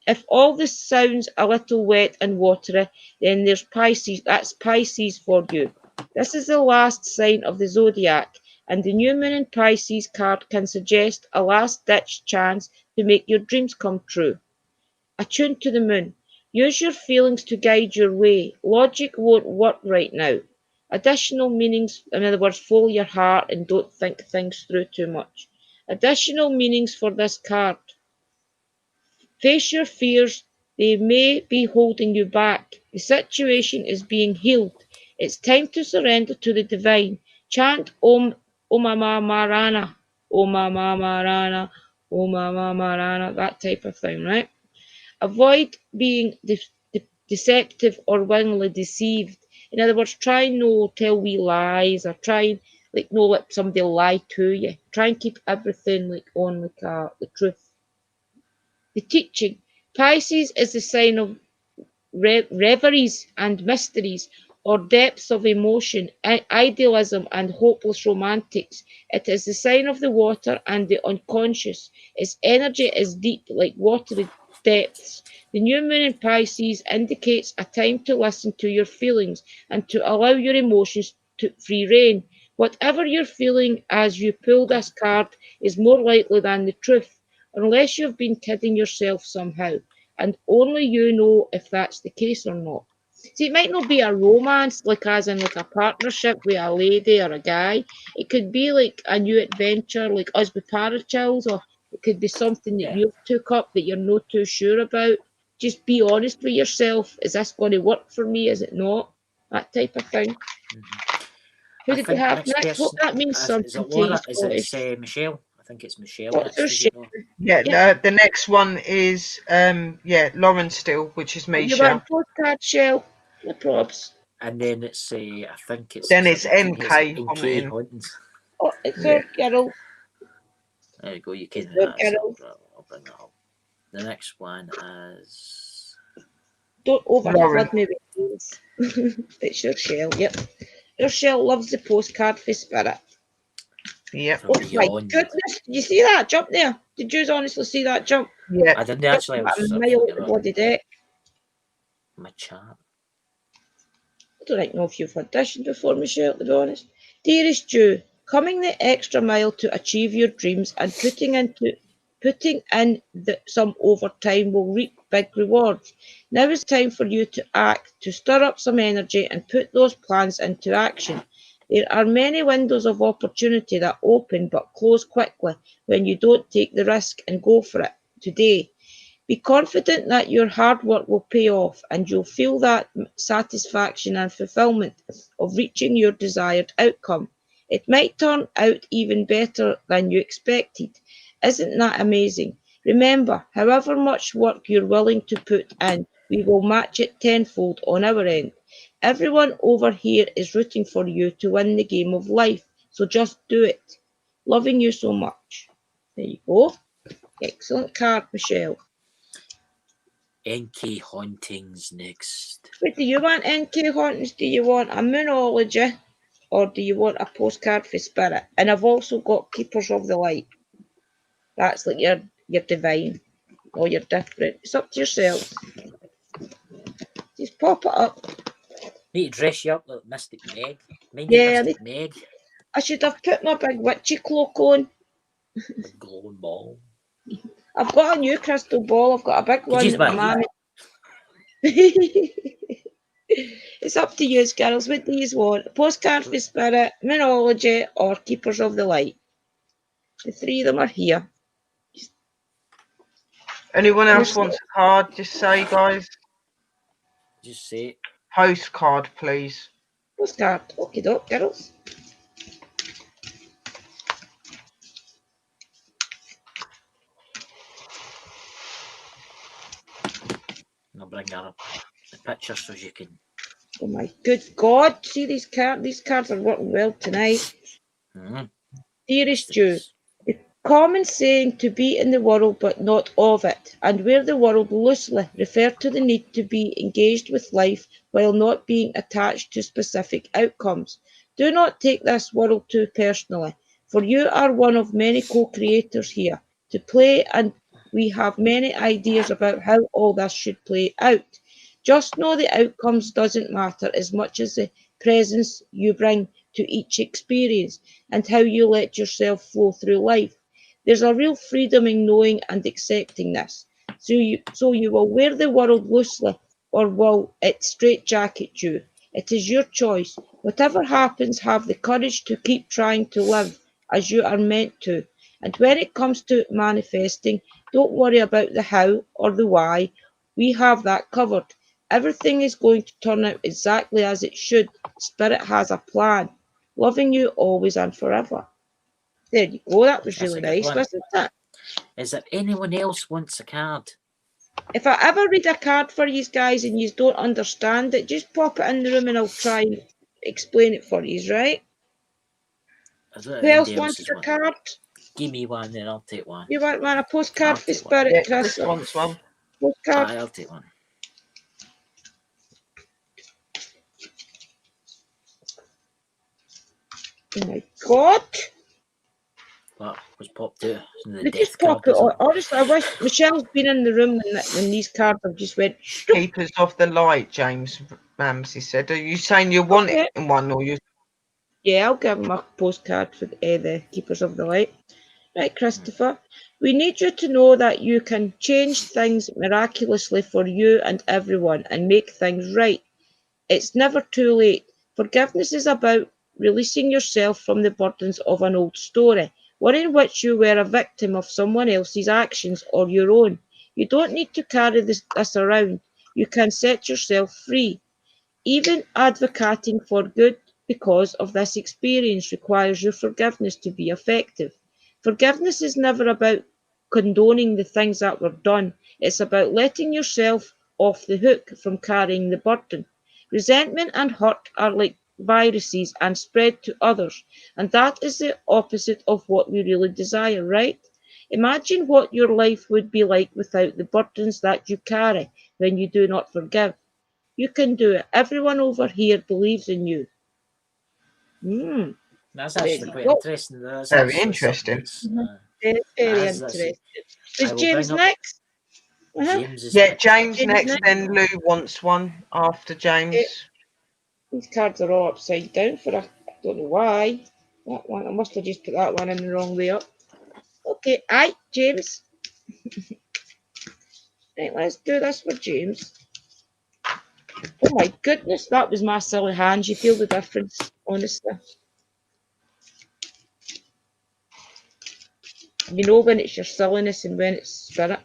C: If all this sounds a little wet and watery, then there's Pisces. That's Pisces for you. This is the last sign of the zodiac, and the new moon in Pisces card can suggest a last-ditch chance to make your dreams come true. Attune to the moon. Use your feelings to guide your way. Logic won't work right now. Additional meanings, in other words, follow your heart and don't think things through too much. Additional meanings for this card. Face your fears. They may be holding you back. The situation is being healed. It's time to surrender to the divine. Chant Om Mama Marana, Om Mama Marana, Om Mama Marana, that type of thing, right? Avoid being deceptive or willingly deceived. In other words, try no tell wee lies or try like no let somebody lie to you. Try and keep everything like on like the truth. The teaching. Pisces is the sign of reveries and mysteries, or depths of emotion, idealism, and hopeless romantics. It is the sign of the water and the unconscious. Its energy is deep, like watery depths. The new moon in Pisces indicates a time to listen to your feelings and to allow your emotions to free rein. Whatever you're feeling as you pull this card is more likely than the truth, unless you've been kidding yourself somehow, and only you know if that's the case or not. See, it might not be a romance, like as in like a partnership with a lady or a guy. It could be like a new adventure, like us with Parachills, or it could be something that
A: Yeah.
C: you've took up that you're not too sure about. Just be honest with yourself. Is this going to work for me? Is it not? That type of thing. Who
A: I
C: did we
A: think
C: have
A: next
C: next? Hope
A: person
C: that means
A: is it
C: something to you,
A: Laura? Is
C: Scottish.
A: it Michelle? I think it's Michelle
C: What's
A: next.
C: her
A: Is
C: share?
A: it not?
B: Yeah,
C: Yeah.
B: the next one is Lauren Still, which is me,
C: You want
B: Shell.
C: postcard shell? No probs.
A: And then it's I think it's
B: Then
A: is
B: it's
A: it between here? Is it
B: MK
A: NK
B: Hunting.
A: Huntings?
C: Oh, it's
B: Yeah.
C: our girl.
A: There you go. You can.
C: Our
A: So
C: girl.
A: I'll bring that up. The next one is.
C: Don't
B: Lauren.
C: overflood me with names. It's your shell, yep. Your shell loves the postcard for spirit.
B: Yep.
A: From
C: Oh my
A: beyond.
C: goodness, did you see that jump there? Did you honestly see that jump?
B: Yeah.
A: I didn't actually. I
C: About
A: was
C: a mile
A: looking
C: at
A: at
C: the body deck.
A: my chat.
C: I don't know if you've auditioned before, Michelle, to be honest. Dearest Jew, coming the extra mile to achieve your dreams and putting in some overtime will reap big rewards. Now is time for you to act, to stir up some energy and put those plans into action. There are many windows of opportunity that open but close quickly when you don't take the risk and go for it today. Be confident that your hard work will pay off and you'll feel that satisfaction and fulfillment of reaching your desired outcome. It might turn out even better than you expected. Isn't that amazing? Remember, however much work you're willing to put in, we will match it tenfold on our end. Everyone over here is rooting for you to win the game of life, so just do it. Loving you so much. There you go. Excellent card, Michelle.
A: NK Hauntings next.
C: Wait, do you want NK Hauntings? Do you want a Moonology? Or do you want a postcard for Spirit? And I've also got Keepers of the Light. That's like your divine. Or your different. It's up to yourself. Just pop it up.
A: Need to dress you up like Mystic Meg. Mind
C: Yeah,
A: Mystic Meg.
C: I should have put my big witchy cloak on.
A: A glowing ball.
C: I've got a new crystal ball. I've got a big one.
A: Jeez,
C: That my mammy... It's up to you, girls. What do you want? A postcard for Spirit, Moonology, or Keepers of the Light? The three of them are here.
B: Anyone else wants a card? Just say, guys.
A: Just say it.
B: Postcard, please.
C: Postcard. Okay, doke, girls.
A: I'll bring her up the picture so you can.
C: Oh my good God. See these cards? These cards are working well tonight. Dearest Jew, the common saying to be in the world but not of it, and wear the world loosely, refer to the need to be engaged with life while not being attached to specific outcomes. Do not take this world too personally, for you are one of many co-creators here to play, and we have many ideas about how all this should play out. Just know the outcomes doesn't matter as much as the presence you bring to each experience and how you let yourself flow through life. There's a real freedom in knowing and accepting this. So you will wear the world loosely, or will it straitjacket you? It is your choice. Whatever happens, have the courage to keep trying to live as you are meant to. And when it comes to manifesting, don't worry about the how or the why. We have that covered. Everything is going to turn out exactly as it should. Spirit has a plan. Loving you always and forever. There you go. That was really nice, wasn't it?
A: Is there anyone else wants a card?
C: If I ever read a card for you guys and you don't understand it, just pop it in the room and I'll try and explain it for you, right? Who else wants a card?
A: Give me one, then I'll take one.
C: You want a postcard for Spirit,
B: Chris wants one.
C: Postcard.
A: I'll take one.
C: Oh my God.
A: That was popped out.
C: They just pop it on. Honestly, I wish Michelle's been in the room when these cards have just went.
B: Keepers of the Light, James Ramsey said. Are you saying you want it in one, or you?
C: Yeah, I'll give him a postcard for the Keepers of the Light. Right, Christopher. We need you to know that you can change things miraculously for you and everyone and make things right. It's never too late. Forgiveness is about releasing yourself from the burdens of an old story, one in which you were a victim of someone else's actions or your own. You don't need to carry this around. You can set yourself free. Even advocating for good because of this experience requires your forgiveness to be effective. Forgiveness is never about condoning the things that were done. It's about letting yourself off the hook from carrying the burden. Resentment and hurt are like viruses and spread to others, and that is the opposite of what we really desire, right? Imagine what your life would be like without the burdens that you carry when you do not forgive. You can do it. Everyone over here believes in you.
A: That's actually quite interesting. That's
B: very interesting.
C: Very interesting. Is James next?
A: James is
B: James next. Then Lou wants one after James.
C: These cards are all upside down for I don't know why. That one, I must have just put that one in the wrong way up. Okay, aye, James. Right, let's do this for James. Oh my goodness, that was my silly hand. You feel the difference, honestly. You know when it's your silliness and when it's spirit.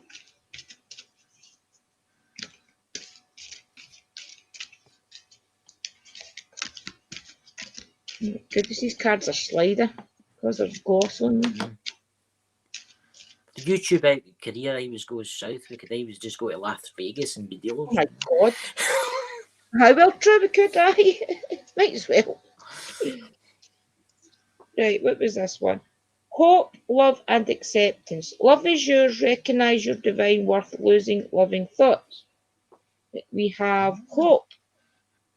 C: Oh my goodness, these cards are sliding because there's gloss on them.
A: The YouTube career I was going south because I was just going to Las Vegas and be dealing.
C: Oh my God. I will try, we could, aye. Might as well. Right, what was this one? Hope, love, and acceptance. Love is yours, recognise your divine worth, losing loving thoughts. We have hope.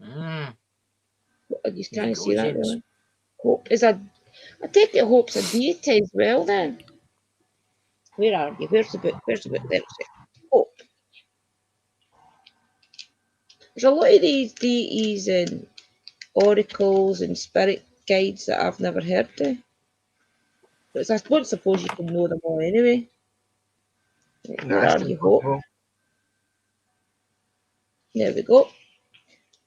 A: Mm.
C: Are you
A: There
C: trying
A: you
C: to
A: go,
C: see that?
A: James.
C: Really? Hope is a. I take it hope's a deity as well. Then where are you? Where's the book? Where's the book? There it's it. Hope. There's a lot of these deities and oracles and spirit guides that I've never heard of. But I don't suppose you can know them all anyway. Right,
B: No,
C: where
B: it's
C: are you, Hope?
B: impossible.
C: There we go.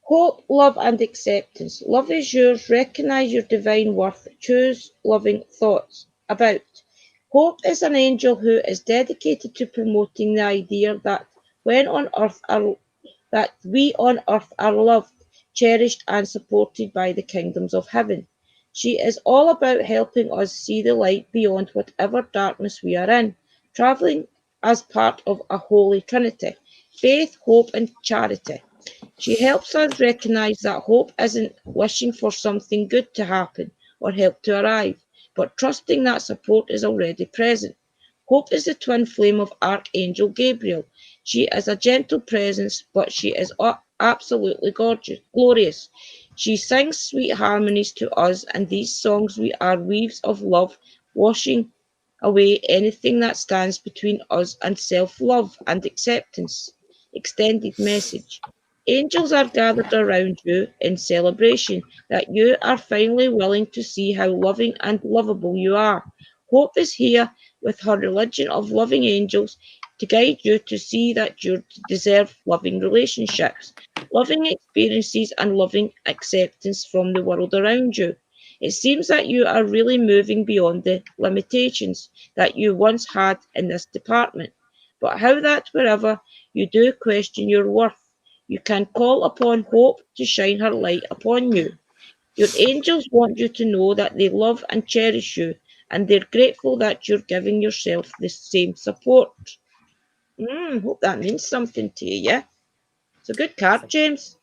C: Hope, love, and acceptance. Love is yours. Recognize your divine worth. Choose loving thoughts. About. Hope is an angel who is dedicated to promoting the idea that when on earth are that we on earth are loved, cherished, and supported by the kingdoms of heaven. She is all about helping us see the light beyond whatever darkness we are in, traveling as part of a holy trinity: faith, hope, and charity. She helps us recognize that hope isn't wishing for something good to happen or help to arrive, but trusting that support is already present. Hope is the twin flame of Archangel Gabriel. She is a gentle presence, but she is absolutely gorgeous, glorious. She sings sweet harmonies to us, and these songs we are weaves of love, washing away anything that stands between us and self-love and acceptance. Extended message. Angels are gathered around you in celebration that you are finally willing to see how loving and lovable you are. Hope is here with her religion of loving angels to guide you to see that you deserve loving relationships, loving experiences, and loving acceptance from the world around you. It seems that you are really moving beyond the limitations that you once had in this department. But how that wherever you do question your worth, you can call upon Hope to shine her light upon you. Your angels want you to know that they love and cherish you, and they're grateful that you're giving yourself the same support. Hope that means something to you, yeah? It's a good
A: I
C: card,
A: think
C: James.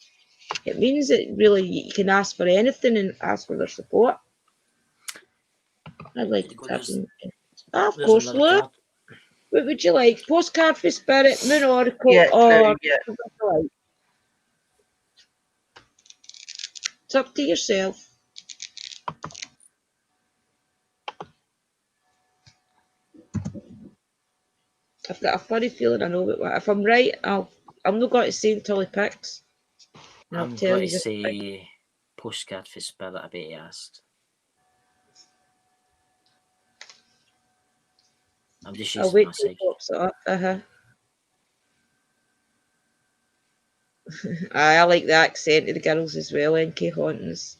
C: It means that really you can ask for anything and ask for their support. I'd
A: there
C: like
A: you
C: to
A: go.
C: have them. Of
A: There's
C: course,
A: another
C: Lou.
A: card.
C: What would you like? Postcard for Spirit, Moon Oracle,
B: Yeah,
C: or
B: Lou, yeah.
C: it's up to yourself. I've got a funny feeling I know what. If I'm right, I'm not going to say until he picks, and I'll
A: I'm
C: tell
A: going
C: you
A: to
C: if he picks.
A: say postcard for spirit. I bet he asked. I'm just
C: I'll
A: using
C: wait
A: my
C: till he
A: psychic.
C: pops it up. I like the accent of the girls as well, NK Hauntons.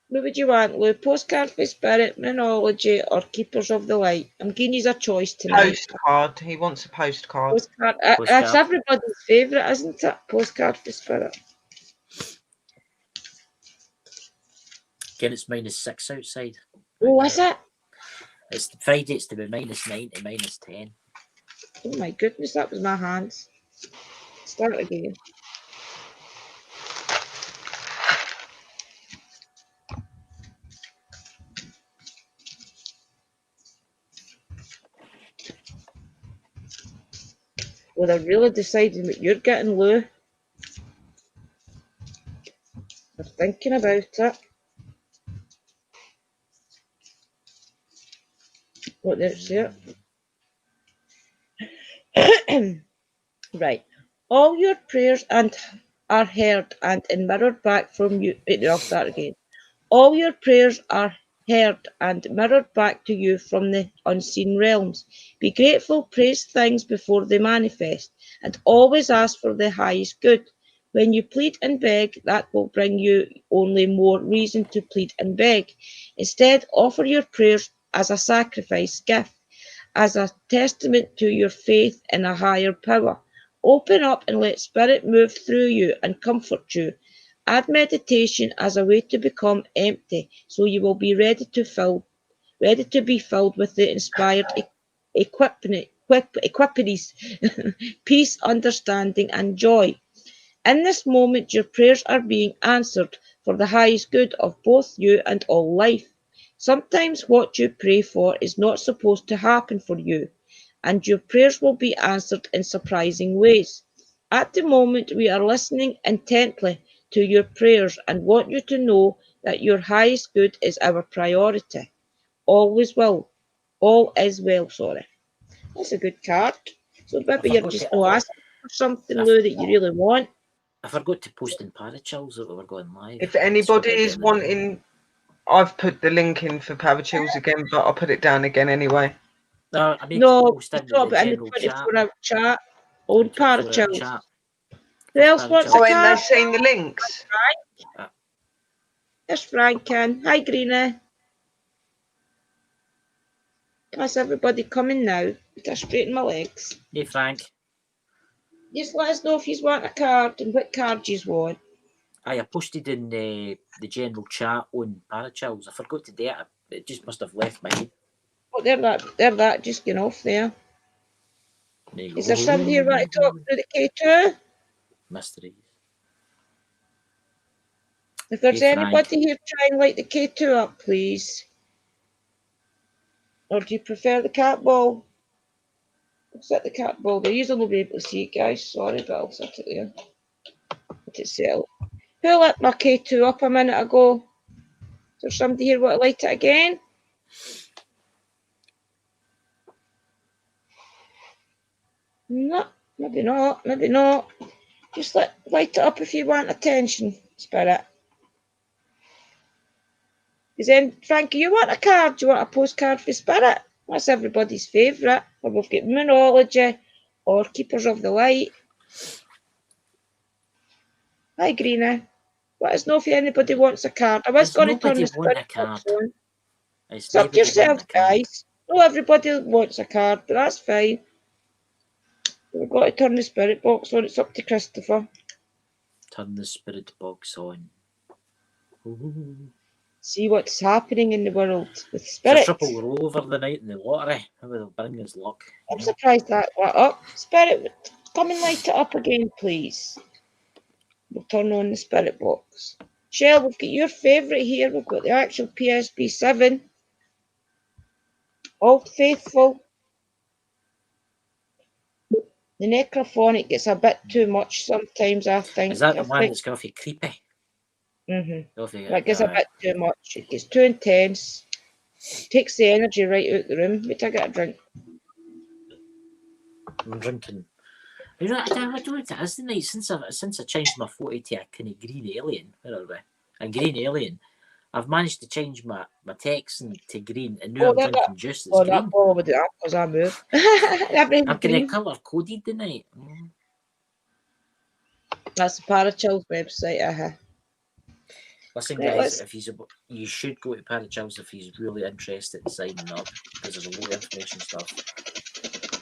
C: What would you want, Lou? Postcard for Spirit, Monology, or Keepers of the Light? I'm giving you a choice tonight.
B: Postcard. He wants a postcard.
C: Postcard. That's
A: Postcard.
C: everybody's favourite, isn't it? Postcard for Spirit.
A: Again, it's -6 outside.
C: Oh,
A: Right
C: is
A: now.
C: it?
A: It's Friday. It's to be -9 to -10.
C: Oh my goodness, that was my hands. Start again. Well, they're really deciding what you're getting, Lou. They're thinking about it. What there's it. Right. All your prayers and are heard and mirrored back from you. Wait, I'll start again. All your prayers are heard and mirrored back to you from the unseen realms. Be grateful, praise things before they manifest, and always ask for the highest good. When you plead and beg, that will bring you only more reason to plead and beg. Instead, offer your prayers as a sacrifice gift, as a testament to your faith in a higher power. Open up and let Spirit move through you and comfort you. Add meditation as a way to become empty, so you will be ready to be filled with the inspired equipment equipities, peace, understanding, and joy. In this moment, your prayers are being answered for the highest good of both you and all life. Sometimes what you pray for is not supposed to happen for you, and your prayers will be answered in surprising ways. At the moment, we are listening intently to your prayers and want you to know that your highest good is our priority. Always will. All is well, sorry. That's a good card. So
A: I
C: maybe you're
A: forgot
C: just
A: to,
C: not asking for something,
A: I,
C: Lou, that you really want.
A: I forgot to post in Parachills that we were going live.
B: If anybody
A: Sorry
B: is
A: about that.
B: wanting, I've put the link in for Parachills again, but I'll put it down again anyway.
A: No, I mean to
C: No,
A: post
C: it's
A: into
C: not
A: the
C: in the
A: general
C: 24-hour chat. Old
A: 24-hour
C: Parachills.
A: chat.
C: Who else wants a
B: Oh, and
C: card?
B: they've seen the links.
C: There's Franken. Hi, Greena. That's everybody coming now. Better straighten my legs.
A: Hey, Frank.
C: Just let us know if you want a card and what card you want.
A: I posted in the general chat on Parachills. I forgot to do it. It just must have left my head.
C: Oh, they're that just getting off there.
A: There you
C: Is
A: go.
C: there somebody here want to talk through the K2?
A: Mysteries.
C: If there's
A: Hey, Frank.
C: anybody here, try and light the K2 up, please. Or do you prefer the cat ball? I'll set the cat ball there. You will be able to see it, guys. Sorry, but I'll set it there. Let it settle. Who lit my K2 up a minute ago? Is there somebody here want to light it again? No, maybe not. Maybe not. Just light it up if you want attention, Spirit. Is then Frankie, you want a card? Do you want a postcard for Spirit? That's everybody's favourite. Or we've got Moonology or Keepers of the Light. Hi, Greena. Let us know if anybody wants a card. I was going to turn the Spirit box on. It's up to yourselves, guys. Not everybody wants a card, but that's fine. We've got to turn the Spirit box on. It's up to Christopher.
A: Turn the Spirit box on. Ooh.
C: See what's happening in the world with
A: It's a
C: Spirit.
A: triple roll over the night in the lottery. How will bring us luck?
C: I'm surprised that lit up. Spirit, come and light it up again, please. We'll turn on the Spirit box. Shell, we've got your favourite here. We've got the actual PSP 7. Old Faithful. The necrophonic gets a bit too much sometimes, I think.
A: Is that the one that's got creepy?
C: That gets a bit too much. It gets too intense. Takes the energy right out the room. Wait till I get a drink.
A: I'm drinking. You know, I don't know what it is tonight. Since I changed my photo to a kind of green alien, where are we? A green alien. I've managed to change my text to green, and now I'm drinking juice that's green.
C: That ball would do that because I move.
A: I'm kind of colour coded tonight.
C: That's the Parachills website.
A: Listen, guys, if you should go to Parachills if he's really interested in signing up, because there's a lot of information stuff.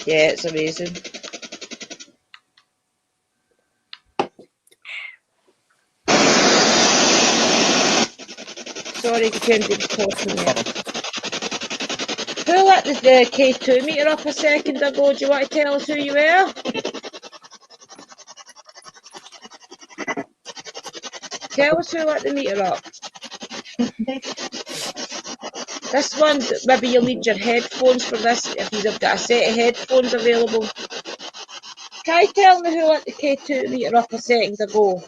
C: Yeah, it's amazing. Sorry, Kendi was talking there. Who let the K2 meter up a second ago? Do you want to tell us who you were? Tell us who let the meter up. This one, maybe you'll need your headphones for this if you've got a set of headphones available. Can you tell me who let the K2 meter up a second ago?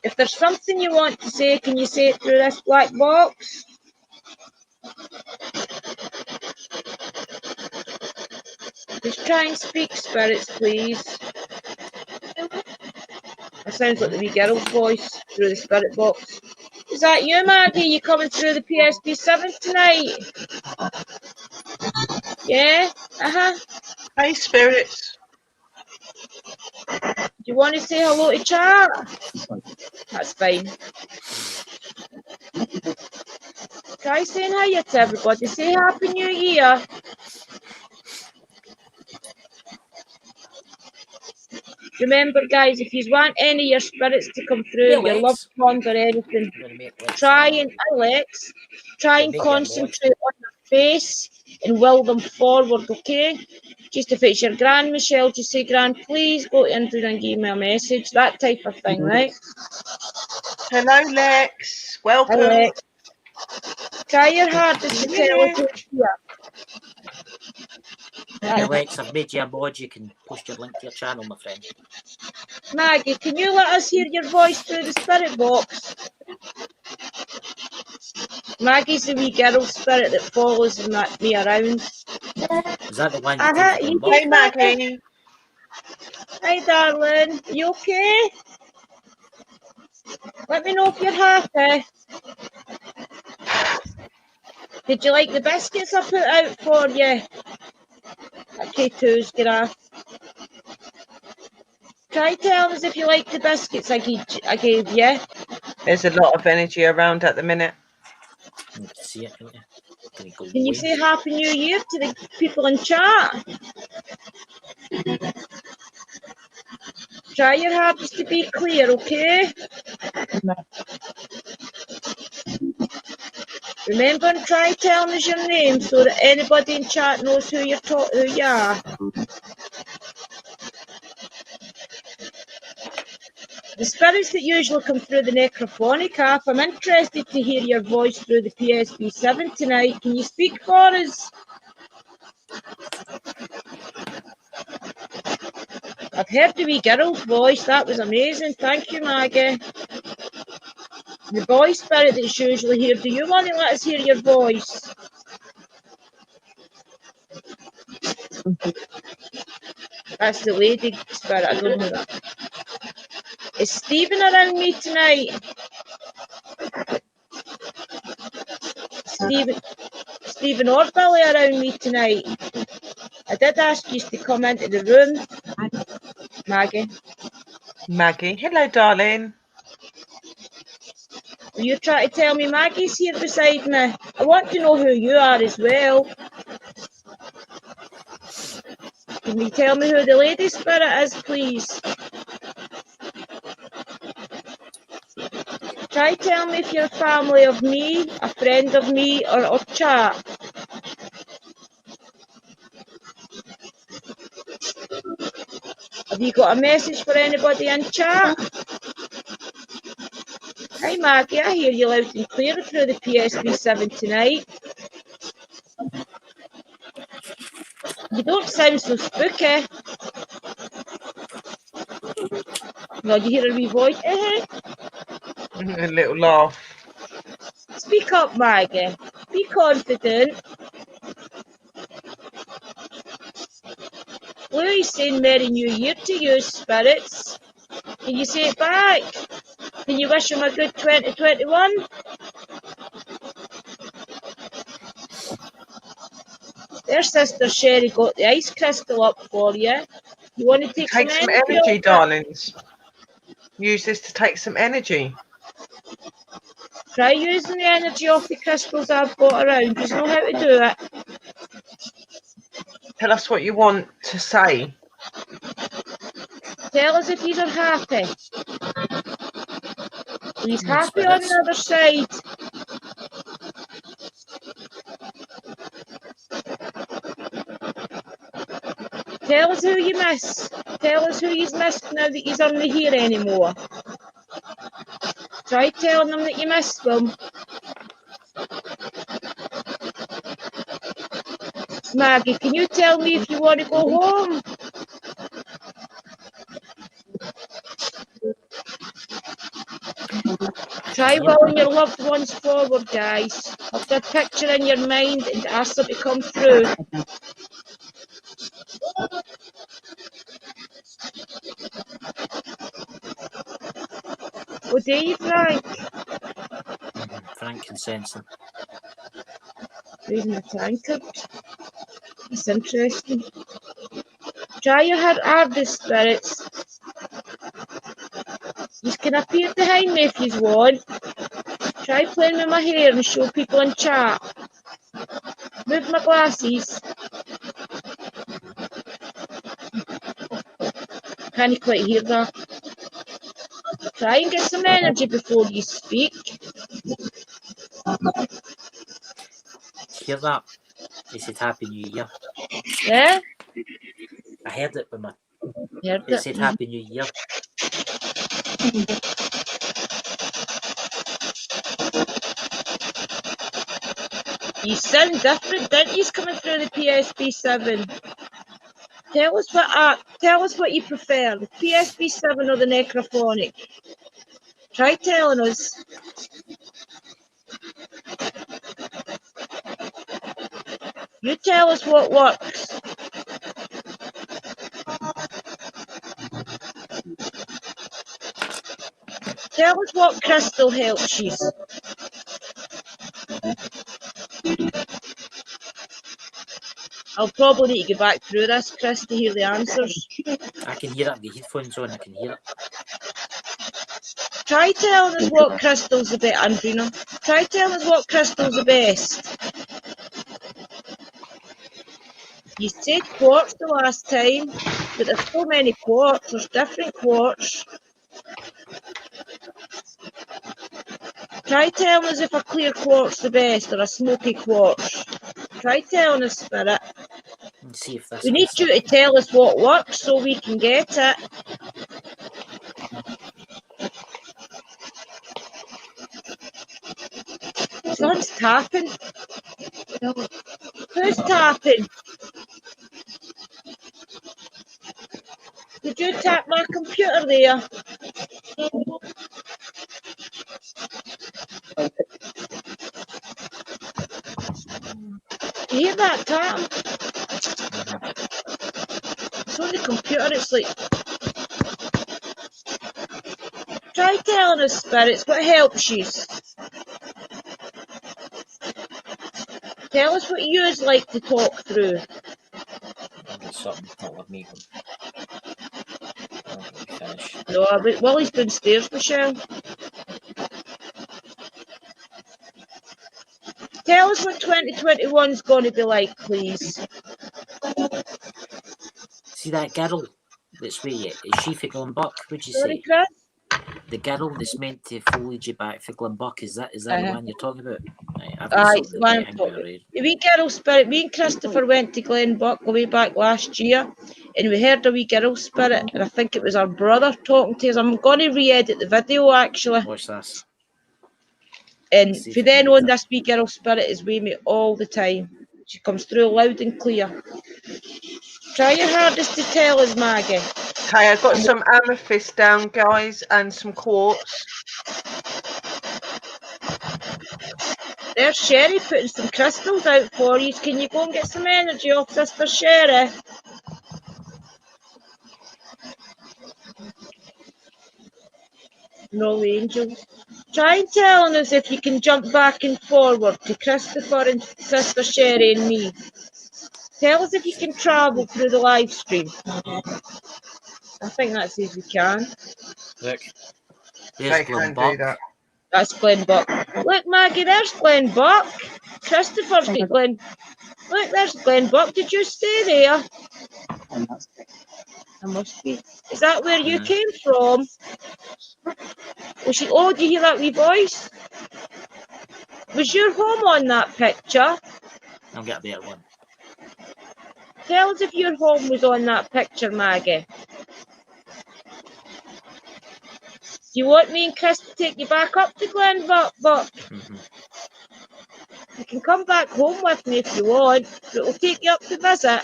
C: If there's something you want to say, can you say it through this black box? Just try and speak, spirits, please. That sounds like the wee girl's voice through the spirit box. Is that you, Maggie? You coming through the PSP 7 tonight? Yeah?
B: Hey, spirits.
C: Do you want to say hello to chat? That's fine. Try saying hiya to everybody. Say Happy New Year. Remember, guys, if you want any of your spirits to come through, your loved ones or anything, try and concentrate on face and will them forward, okay? Just if it's your Gran Michelle, just say, Gran, please go to Andrew and give me a message, that type of thing, right?
B: Hello, Lex. Welcome.
C: Alex, try your hardest to tell us who's here.
A: Alex, I've made you a mod. You can post your link to your channel, my friend.
C: Maggie, can you let us hear your voice through the spirit box? Maggie's the wee girl spirit that follows me around.
A: Is that the one you take
C: You
A: from
B: Hey,
A: birth?
B: Maggie.
C: Hi, darling. You okay? Let me know if you're happy. Did you like the biscuits I put out for you? At K2's giraffe. Try telling us if you like the biscuits I gave you.
B: There's a lot of energy around at the minute.
A: You can see it, can't you? Gonna go
C: Can you
A: away.
C: say Happy New Year to the people in chat? Try your hardest to be clear, okay? Remember and try telling us your name so that anybody in chat knows who you are. The spirits that usually come through the necrophonic half, I'm interested to hear your voice through the PSB7 tonight. Can you speak for us? I've heard the wee girl's voice. That was amazing. Thank you, Maggie. The boy spirit that's usually here, do you want to let us hear your voice? That's the lady spirit. I don't know that. Is Stephen around me tonight? Stephen or Billy around me tonight? I did ask you to come into the room. Maggie.
B: Maggie. Hello, darling.
C: Will you try to tell me Maggie's here beside me? I want to know who you are as well. Can you tell me who the lady spirit is, please? Try tell me if you're a family of me, a friend of me, or chat. Have you got a message for anybody in chat? Hi Maggie, I hear you loud and clear through the PSB7 tonight. You don't sound so spooky. No, you hear a wee voice?
B: A little laugh.
C: Speak up, Maggie. Be confident. Louis saying Merry New Year to you, spirits. Can you say it back? Can you wish him a good 2021? Their sister Sherry got the ice crystal up for you. You want to take
B: Some
C: energy
B: energy,
C: off
B: darlings. Use this to take some energy.
C: Try using the energy off the crystals I've got around. You know how to do it.
B: Tell us what you want to say.
C: Tell us if he's happy. He's happy on
A: Spirits.
C: the other side. Tell us who you miss. Tell us who you've missed now that he's not here anymore. Try telling them that you missed them. Maggie, can you tell me if you want to go home? Try willing your loved ones forward, guys. Have their picture in your mind and ask them to come through. What do you, Frank?
A: Frank can sense them.
C: Reading the tankard. It's interesting. Try your hardest, spirits. You can appear behind me if you want. Try playing with my hair and show people in chat. Move my glasses. Can't quite hear that. Try and get some energy before you speak.
A: Hear that? He said Happy New Year.
C: Yeah?
A: I heard it with my.
C: Heard
A: It
C: it.
A: said Happy New Year.
C: You sound different, didn't you, coming through the PSB7? Tell us what you prefer, the PSB7 or the Necrophonic. Try telling us. You tell us what works. Tell us what crystal helps you. I'll probably need to go back through this, Chris, to hear the answers.
A: I can hear it. The headphones on. I can hear it.
C: Try telling us what crystal's the best, Andrina. Try telling us what crystal's the best. You said quartz the last time, but there's so many quartz. There's different quartz. Try telling us if a clear quartz the best or a smoky quartz. Try telling us, Spirit.
A: Let's see if this.
C: We need you to tell us what works so we can get it. Someone's tapping. Who's tapping? Did you tap my computer there? You hear that tap? It's on the computer, it's like... Try telling us, Spirits, what helps you. Tell us what you like to talk through.
A: I'll get something. Not with me. I'll finish.
C: No, but Willie's downstairs, Michelle. Tell us what 2021's going to be like, please.
A: See that girl that's with you? Is she for Glenbuck? Would you
C: Sorry,
A: say?
C: Chris?
A: The girl that's meant to fold you back for Glenbuck, is that the one you're talking about? Right, I've got
C: Aye,
A: something
C: it's the
A: to
C: one
A: hang
C: I'm
A: out
C: talking
A: of
C: about.
A: here.
C: The wee girl spirit, me and Christopher went to Glenbuck way back last year, and we heard a wee girl spirit, and I think it was our brother talking to us. I'm going to re-edit the video, actually.
A: Watch this.
C: And
A: See if
C: for
A: I can
C: then
A: get
C: on,
A: it.
C: this wee girl spirit is with me all the time. She comes through loud and clear. Try your hardest to tell us, Maggie.
B: Okay, I've got some amethyst down, guys, and some quartz.
C: There's Sherry putting some crystals out for you. Can you go and get some energy off Sister Sherry? No angels. Try telling us if you can jump back and forward to Christopher and Sister Sherry and me. Tell us if you can travel through the live stream. I think that says we can.
A: Look.
B: They
A: There's
B: can do
A: Glenbuck.
B: that.
C: That's Glenbuck. Look, Maggie, there's Glenbuck. Christopher's got Glen. Look, there's Glenbuck. Did you stay there? I must be. Is that where you came from? Oh, do you hear that wee voice? Was your home on that picture?
A: I'll get a better one.
C: Tell us if your home was on that picture, Maggie. Do you want me and Chris to take you back up to Glenbuck? You can come back home with me if you want, but we'll take you up to visit.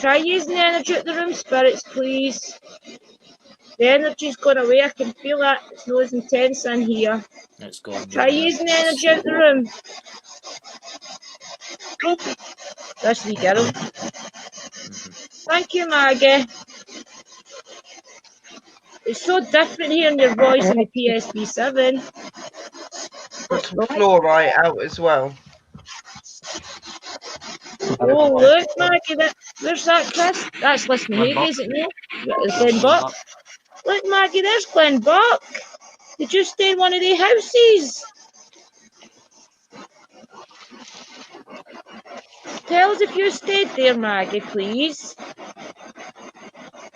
C: Try using the energy at the room, Spirits, please. The energy's gone away, I can feel it. It's not as intense in here.
A: It's gone.
C: Try using the energy out the room. That's wee girl. Thank you, Maggie. It's so different hearing your voice on the PSB7.
B: Got some fluorite out as well.
C: Oh, look, Maggie, there's that Chris. That's Listening Hague, isn't it? There's Glenbuck. Look, Maggie, there's Glenbuck. Did you stay in one of the houses? Tell us if you stayed there, Maggie, please.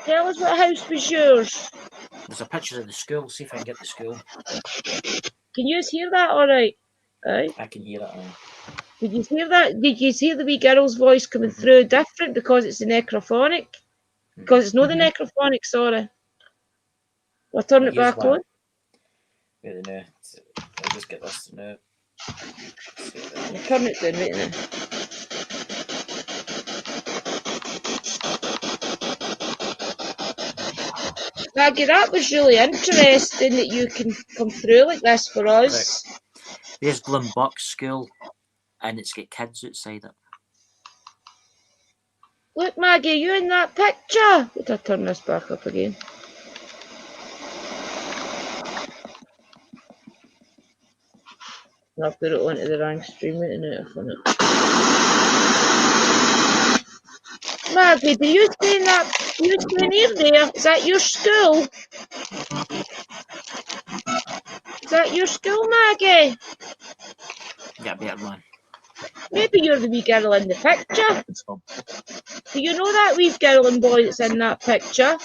C: Tell us what house was yours.
A: There's a picture of the school. See if I can get the school.
C: Can you hear that all right? Aye.
A: I can hear it.
C: Did you hear that? Did you hear the wee girl's voice coming through different because it's the necrophonic? Because it's not the necrophonic, sorry. I'll turn it back on.
A: Wait now. I'll just get this now.
C: I'll turn it down right now. Maggie, that was really interesting that you can come through like this for us.
A: Correct. There's Glenbuck School, and it's got kids outside it.
C: Look, Maggie, you in that picture? Did I turn this back up again? I've got it onto the wrong stream right now. Maggie, do you stay in that? Do you stay near there? Is that your school? Is that your school, Maggie?
A: Yeah, better one.
C: Maybe you're the wee girl in the picture. Do you know that wee girl and boy that's in that picture?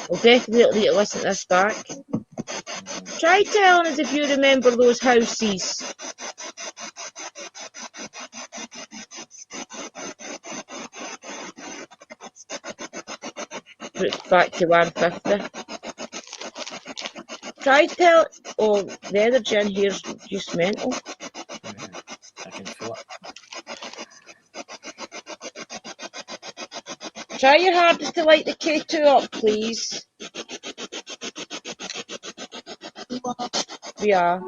C: We'll definitely need to listen to this back. Try telling us if you remember those houses. Put it back to 150. Try tell. Oh, the energy in here's just mental.
A: I can feel it.
C: Try your hardest to light the K2 up, please. We are.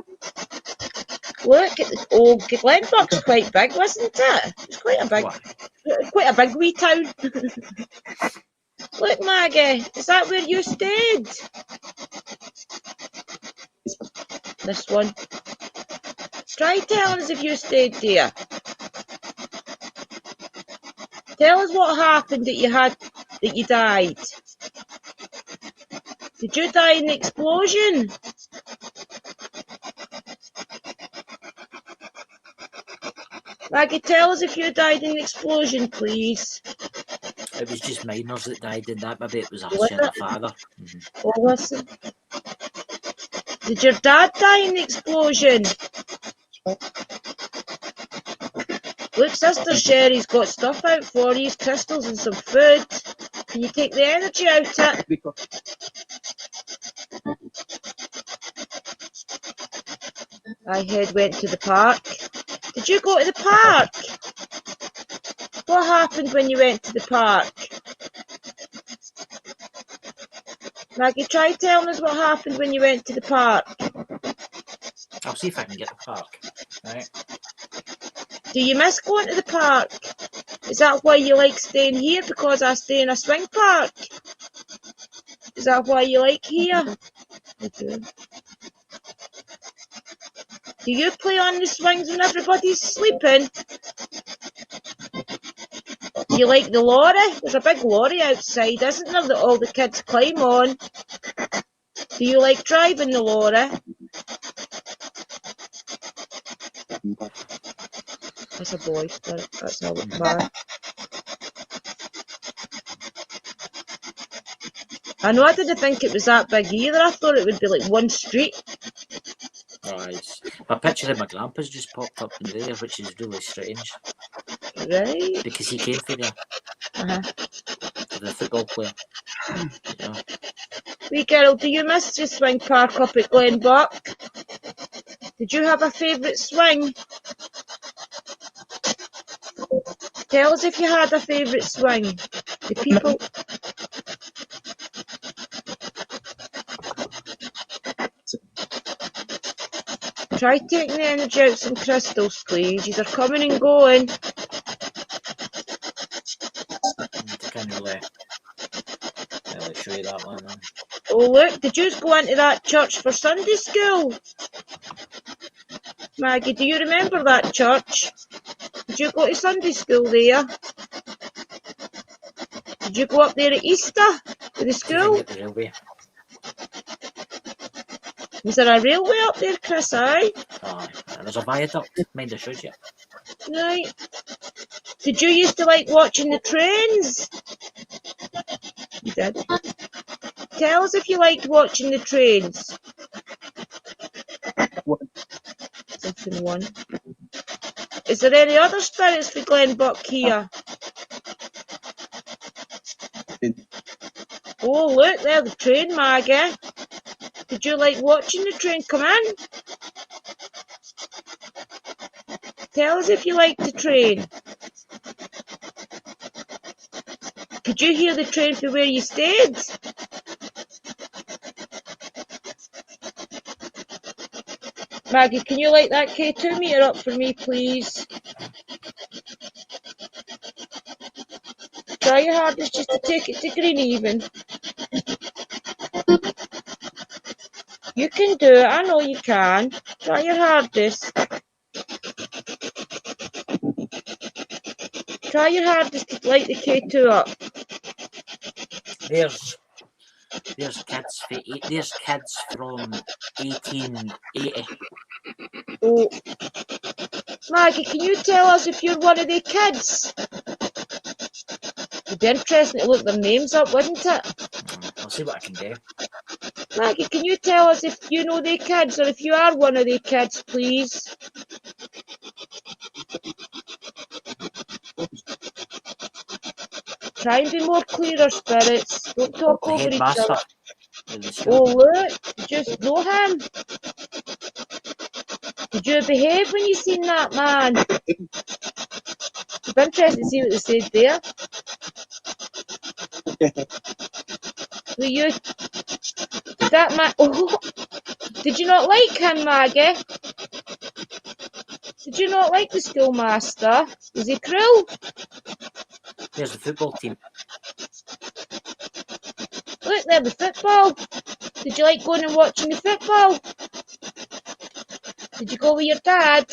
C: Look at the. Oh, Glenbuck's quite big, wasn't it? It's quite a big wee town. Look, Maggie, is that where you stayed? This one. Try telling us if you stayed there. Tell us what happened that you died. Did you die in the explosion? Maggie, tell us if you died in the explosion, please.
A: It was just minors that died in that. Maybe it was a father.
C: Oh, listen. Did your dad die in the explosion? Look, Sister Sherry's got stuff out for you, crystals and some food. Can you take the energy out of it? I went to the park. Did you go to the park? What happened when you went to the park? Maggie, try telling us what happened when you went to the park.
A: I'll see if I can get the park. Right.
C: Do you miss going to the park? Is that why you like staying here? Because I stay in a swing park? Is that why you like here? I do. Do you play on the swings when everybody's sleeping? Do you like the lorry? There's a big lorry outside, isn't there, that all the kids climb on? Do you like driving the lorry? That's a boy, that's all it matters. I know I didn't think it was that big either. I thought it would be like one street.
A: Right. A picture of my grandpa's just popped up in there, which is really strange.
C: Right.
A: Because he came from there. The football player. You know.
C: Wee girl, do you miss the swing park up at Glenbuck? Did you have a favourite swing? Tell us if you had a favourite swing. The people... Try taking the energy out some crystals, please. These are coming and going.
A: I can't really show you that one.
C: Oh, look, did you go into that church for Sunday school? Maggie, do you remember that church? Did you go to Sunday school there? Did you go up there at Easter to the school?
A: The railway.
C: Was there a railway up there, Chris, aye?
A: Aye, and there's a viaduct, mind I showed you.
C: Right. Did you used to like watching the trains? You did. Tell us if you liked watching the trains. Something one. Is there any other spirits for Glenbuck here? Oh, look, there, the train, Maggie. Did you like watching the train come in? Tell us if you liked the train. Could you hear the train from where you stayed? Maggie, can you light that K2 meter up for me, please? Try your hardest just to take it to green even. You can do it, I know you can. Try your hardest. Try your hardest to light the K2 up.
A: There's kids from 1880.
C: Oh, Maggie, can you tell us if you're one of the kids? It'd be interesting to look their names up, wouldn't it?
A: I'll see what I can do.
C: Maggie, can you tell us if you know the kids or if you are one of the kids, please? Try and be more clearer, spirits. Don't talk
A: The
C: over each
A: headmaster
C: other.
A: of the school.
C: Oh, look, just know him. Did you behave when you seen that man? It'd be interesting to see what they said there. Were you... Did that man... Oh, did you not like him, Maggie? Did you not like the schoolmaster? Was he cruel?
A: There's the football team.
C: Look, there, the football. Did you like going and watching the football? Did you go with your dad?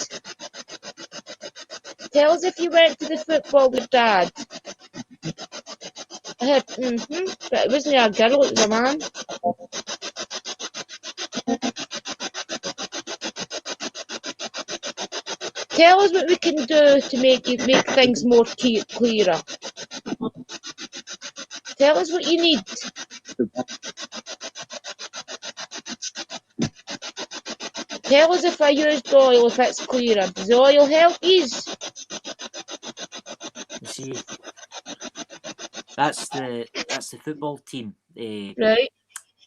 C: Tell us if you went to the football with Dad. I heard, but it wasn't a girl, it was a man. Tell us what we can do to make things more clearer. Tell us what you need. Tell us if I used oil, if it's clearer. Does the oil help you?
A: You see, that's the football team.
C: Right.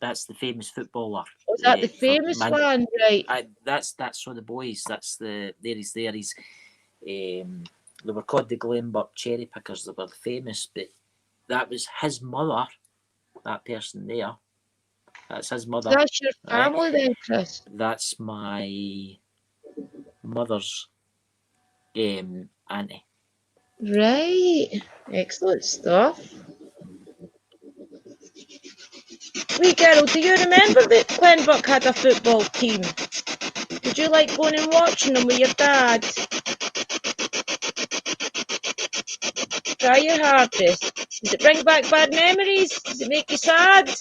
A: That's the famous footballer.
C: Was that the famous one? Right.
A: That's one of the boys. That's there. He's there. He's they were called the Glenbuck Cherry Pickers. They were famous, but that was his mother. That person there. That's his mother.
C: That's your family then, Chris.
A: That's my mother's auntie.
C: Right. Excellent stuff. Wee girl, do you remember that Glenbuck had a football team? Did you like going and watching them with your dad? Try your hardest. Does it bring back bad memories? Does it make you sad?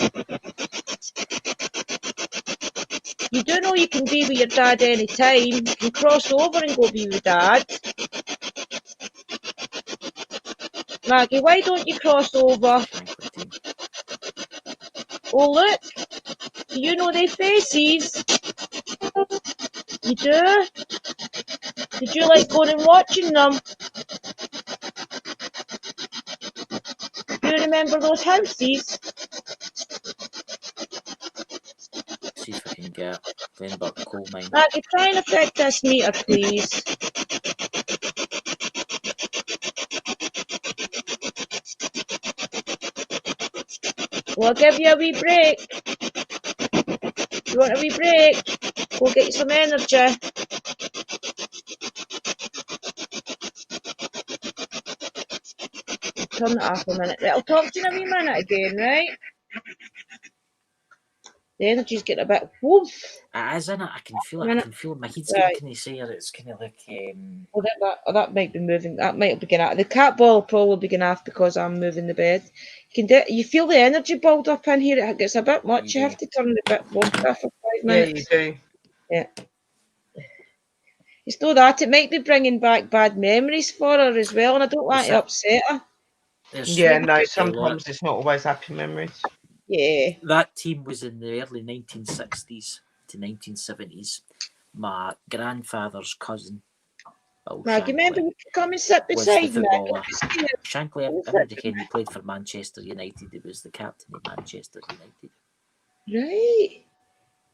C: You do know you can be with your dad any time. You can cross over and go be with Dad. Maggie, why don't you cross over? Oh, look. Do you know their faces? You do? Did you like going and watching them? Do you remember those houses?
A: See if I can get Glenbuck coal mine.
C: Maggie, try and affect this meter, please. Well, I'll give you a wee break. You want a wee break? Go get you some energy. Turn it off a minute. Right, I'll talk to you in a wee minute again, right? The energy's getting a bit woof.
A: It is, innit? I can feel it. I can feel it. My head's getting kind of sore. It's kind of like...
C: that might be moving. That might be getting out. The cat ball will probably be getting off because I'm moving the bed. You feel the energy build up in here. It gets a bit much. You have to turn the bit off for 5 minutes.
B: Yeah, you do.
C: Yeah. It's not that. It might be bringing back bad memories for her as well, and I don't want to upset her.
B: Yeah, no, sometimes it's not always happy memories.
C: Yeah.
A: That team was in the early 1960s to 1970s. My grandfather's cousin, Bill
C: Maggie, remember
A: Shankly,
C: you could come and sit
A: was the
C: beside me.
A: footballer.
C: Don't be scared.
A: Shankly,
C: Come and sit
A: everybody
C: with
A: can.
C: me.
A: He played for Manchester United. He was the captain of Manchester United.
C: Right.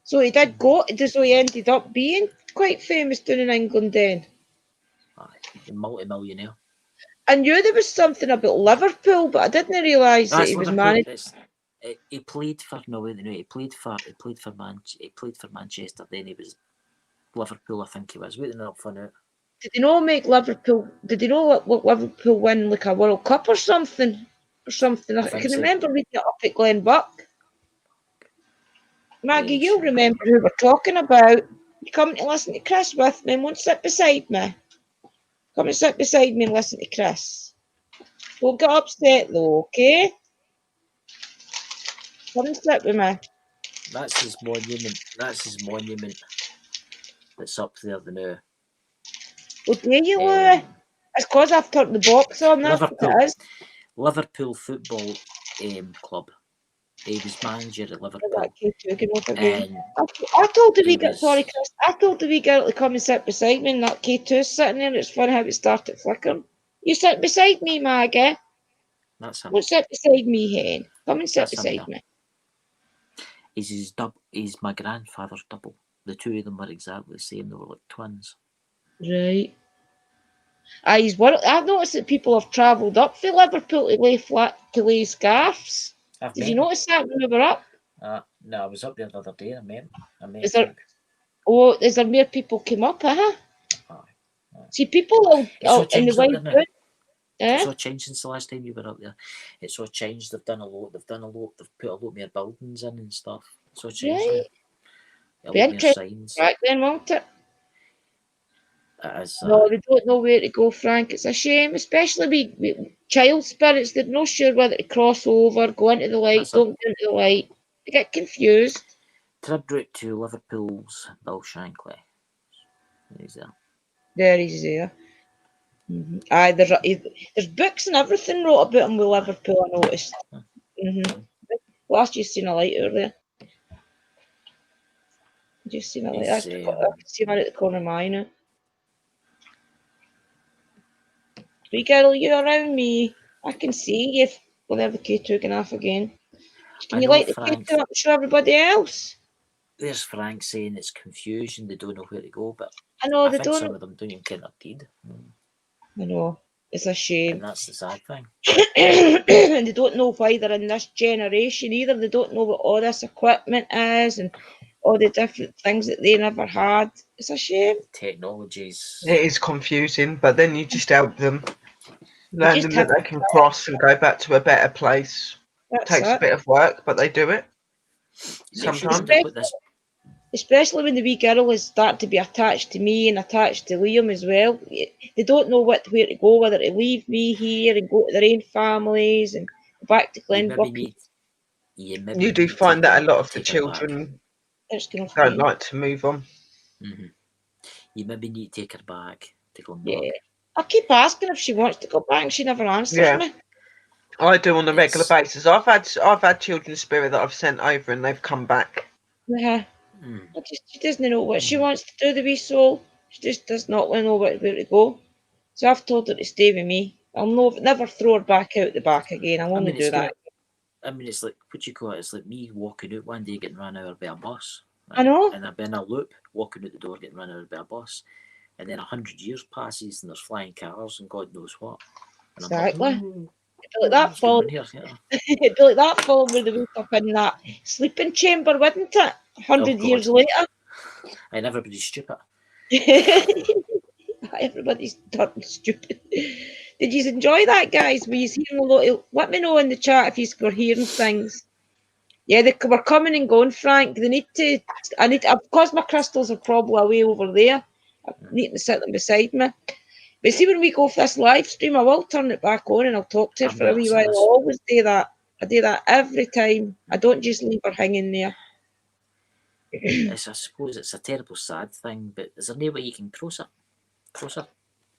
C: So he did go, so he ended up being quite famous down in England then.
A: Aye, a multi-millionaire.
C: I knew there was something about Liverpool, but I didn't realise that
A: That's
C: he was
A: Liverpool.
C: managed.
A: He played for he played for Manchester. Then he was Liverpool. I think he was. Waiting up for now.
C: Did they not make Liverpool? Did they not let Liverpool win like a World Cup or something? I
A: think
C: can
A: so.
C: remember reading it up at Glenbuck. Maggie,
A: Very
C: you'll
A: sure.
C: remember who we're talking about. You come to listen to Chris with me and won't sit beside me. Come and sit beside me and listen to Chris. Don't get upset though, okay? Come and sit with me.
A: That's his monument. That's up there now.
C: Oh, do you, Louis? It's because I've turned the box on. That's
A: Liverpool.
C: what it is.
A: Liverpool Football Club. He was manager at Liverpool.
C: And I told the wee girl,
A: was-
C: sorry, Chris. I told the wee girl to come and sit beside me, and that K2's sitting there. It's funny how it started flickering. You sit beside me, Maggie.
A: That's him.
C: Don't sit beside me, hen. Come and sit
A: That's him,
C: beside
A: yeah.
C: me.
A: He's my grandfather's double. The two of them were exactly the same. They were like twins.
C: Right. I've noticed that people have travelled up from Liverpool to lay scarves. Did you notice that when we were up?
A: No, I was up there the other day. I met
C: Is there more people came up, huh? See, people in the way.
A: It's all changed since the last time you were up there. It's all changed. They've done a lot. They've put a lot more buildings in and stuff. It's all changed.
C: Right.
A: A lot more signs.
C: Back then, won't it?
A: As,
C: No, they don't know where to go, Frank. It's a shame, especially with child spirits. They're not sure whether to cross over, go into the light, don't go into the light. They get confused.
A: Tribute to Liverpool's Bill Shankly. He's there.
C: There he's there. Mm-hmm. Aye, there's books and everything wrote about him with Liverpool, I noticed. Mm-hmm. Last you seen a light out there. Just seen a light. I can see him out at the corner of my eye now. Wee girl, you around me? I can see you. We'll have the K2 going off again. Can you light the K2 up and show everybody else?
A: There's Frank saying it's confusion. They don't know where to go, but
C: I know they
A: think
C: don't.
A: some of them don't even care they're dead.
C: I know. It's a shame.
A: And that's the sad thing.
C: And they don't know why they're in this generation either. They don't know what all this equipment is and all the different things that they never had. It's a shame.
A: Technologies.
B: It is confusing, but then you just help them. Learn them that they can cross and go back to a better place. It takes a bit of work, but they do it. Sometimes.
C: Especially when the wee girl is starting to be attached to me and attached to Liam as well. They don't know where to go, whether to leave me here and go to their own families and go back to Glenbuck.
B: You do find that a lot of the children don't like to move on.
A: Mm-hmm. You maybe need to take her back to Glenbuck.
C: Yeah. I keep asking if she wants to go back and she never answers me.
B: I do on a regular basis. I've had children's spirit that I've sent over and they've come back.
C: Yeah. She doesn't know what she wants to do, the wee soul. She just does not know where to go. So I've told her to stay with me. I'll never throw her back out the back again. I'll only do that.
A: I mean, it's like, what you call it? It's like me walking out one day getting run over by a bus.
C: Right? I know.
A: And I've been in a loop, walking out the door, getting run over by a bus. And then 100 years passes and there's flying cars and God knows what. And
C: exactly.
A: I'm
C: like, it'd be like that fall. It'd be like that fall where they woke up in that sleeping chamber, wouldn't it? 100 years later.
A: And everybody's stupid.
C: Everybody's darn stupid. Did you enjoy that, guys? Were you hearing a lot? Let me know in the chat if you were hearing things. Yeah, they were coming and going, Frank. Because my crystals are probably away over there. I need to sit them beside me. But see, when we go for this live stream, I will turn it back on and I'll talk to her for a wee while. I always do that. I do that every time. I don't just leave her hanging there.
A: I suppose it's a terrible, sad thing, but is there no way you can cross it? Closer.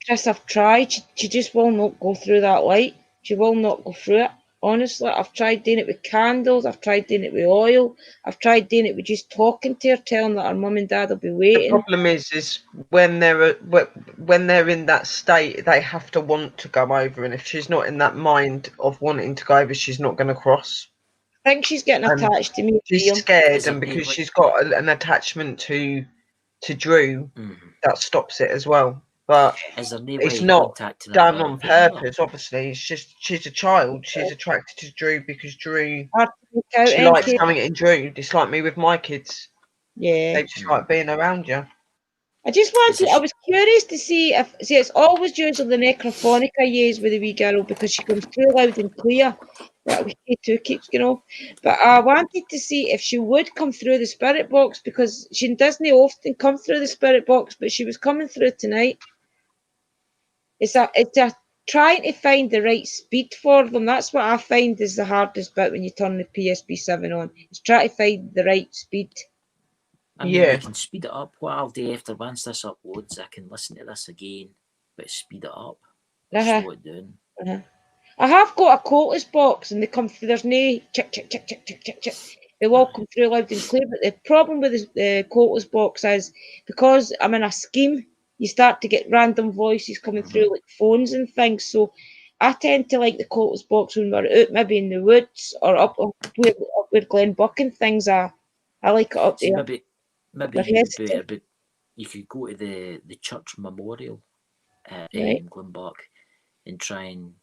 C: Chris, I've tried. She just will not go through that light. She will not go through it. Honestly, I've tried doing it with candles. I've tried doing it with oil. I've tried doing it with just talking to her, telling that her mum and dad will be
B: The
C: waiting.
B: problem is when they're in that state, they have to want to go over, and if she's not in that mind of wanting to go over, she's not going to cross.
C: I think she's getting attached to me.
B: She's
C: Liam.
B: scared,
A: Is
B: and
A: it
B: because
A: like-
B: she's got an attachment to Drew, that stops it as well. But
A: Is there no
B: it's
A: way
B: not
A: contacting her
B: done
A: mum
B: on
A: there?
B: purpose. Obviously, it's just she's a child. She's attracted to Drew because Drew.
C: Hard to work out,
B: She
C: ain't
B: likes
C: it?
B: something in Drew. It's like me with my kids.
C: Yeah.
B: They just like being around you.
C: I just wanted, I was curious to see if, see, it's always usually the necrophonic I use with the wee girl because she comes through loud and clear. That wee K2 keeps going off. But I wanted to see if she would come through the spirit box because she doesn't often come through the spirit box, but she was coming through tonight. It's a trying to find the right speed for them. That's what I find is the hardest bit when you turn the PSP7 on. Is try to find the right speed.
A: I mean,
B: Yeah.
A: you can speed it up. What I'll do after once this uploads, I can listen to this again, but speed it up, slow it down.
C: I have got a cordless box and they come through. There's no chick, chick, chick, chick, chick, chick, chick. They all come through loud and clear. But the problem with the cordless box is because I'm in a scheme, you start to get random voices coming through like phones and things. So I tend to like the cordless box when we're out, maybe in the woods or up where Glen Buck and things are. I like it up
A: See,
C: there.
A: maybe you would do it, but you could go to the church memorial at Glenbuck and try and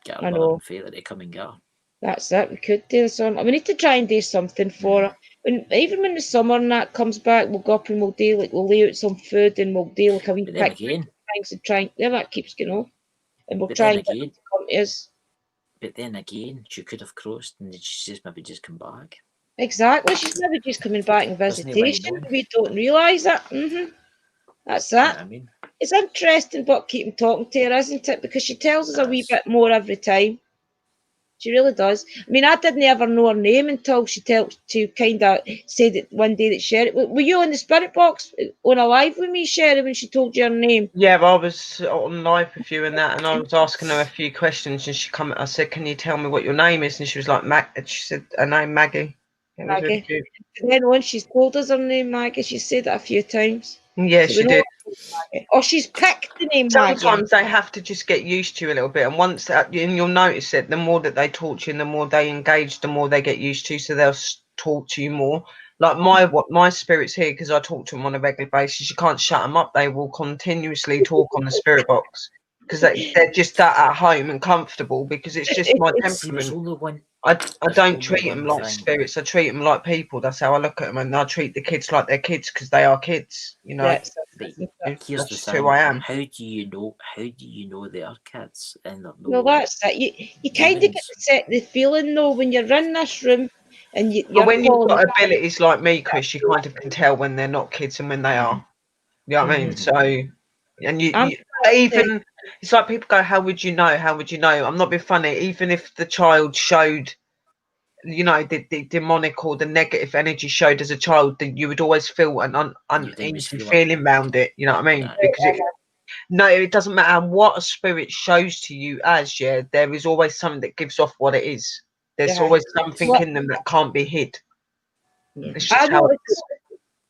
A: get her mother and father to come and get her.
C: That's it. We could do this on. We need to try and do something for her. Even when the summer and that comes back, we'll go up and we'll lay out some food and we'll do like a wee picnic things and try and that keeps going on. And we'll try and get them to come to us.
A: But then again, she could have crossed and she's maybe just come back.
C: Exactly. She's maybe just coming back in visitation. We don't realise that. That's that.
A: You know what I mean?
C: It's interesting but keeping talking to her, isn't it? Because she tells us a wee bit more every time. She really does. I mean, I didn't ever know her name until she kind of said it one day that Sherry... Were you in the spirit box on a live with me, Sherry, when she told you her name?
B: Yeah, I was on live with you and that, and I was asking her a few questions, and I said, "Can you tell me what your name is?" And she was like, she said her name, Maggie.
C: Maggie. And then once she's told us her name, Maggie, she said that a few times.
B: Yeah, so she did.
C: Or she's picked the name Maggie.
B: Sometimes they have to just get used to you a little bit, and once that, and you'll notice it, the more that they talk to you and the more they engage, the more they get used to, so they'll talk to you more. Like my spirits here, because I talk to them on a regular basis, you can't shut them up. They will continuously talk on the spirit box because they're just that at home and comfortable, because it's just my temperament. I don't treat them like spirits. I treat them like people. That's how I look at them, and I treat the kids like they're kids because they are kids. You know,
C: yes,
A: here's
B: that's just who I am.
A: How do you know they are kids? And
C: well, that's it. You kind of get the feeling though when you're in this room and
B: but when you've got abilities like me, Chris, you kind of can tell when they're not kids and when they are. You know what I mean? So, and you even it's like people go, "How would you know? How would you know?" I'm not being funny. Even if the child showed, you know, the demonic or the negative energy showed as a child, then you would always feel an uneasy feeling around it. You know what I mean? Because it doesn't matter what a spirit shows to you as, there is always something that gives off what it is. There's always something in them that can't be hid. It's just how it is.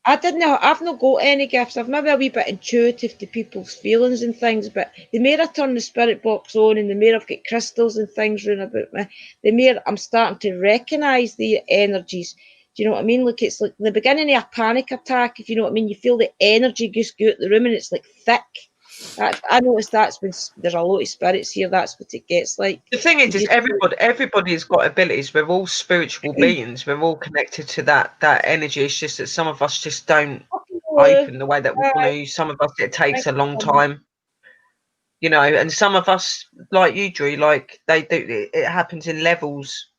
C: I've not got any gifts. I've maybe a wee bit intuitive to people's feelings and things, but the more I turn the spirit box on and the more I've got crystals and things round about me, the more I'm starting to recognise the energies. Do you know what I mean? Like it's like the beginning of a panic attack, if you know what I mean. You feel the energy just go out the room and it's like thick. I noticed that's when there's a lot of spirits here. That's what it gets like.
B: The thing is everybody's got abilities. We're all spiritual beings. We're all connected to that energy. It's just that some of us just don't open the way that we want to. Some of us, it takes a long time. You know, and some of us, like you, Drew, like they do. It happens in levels.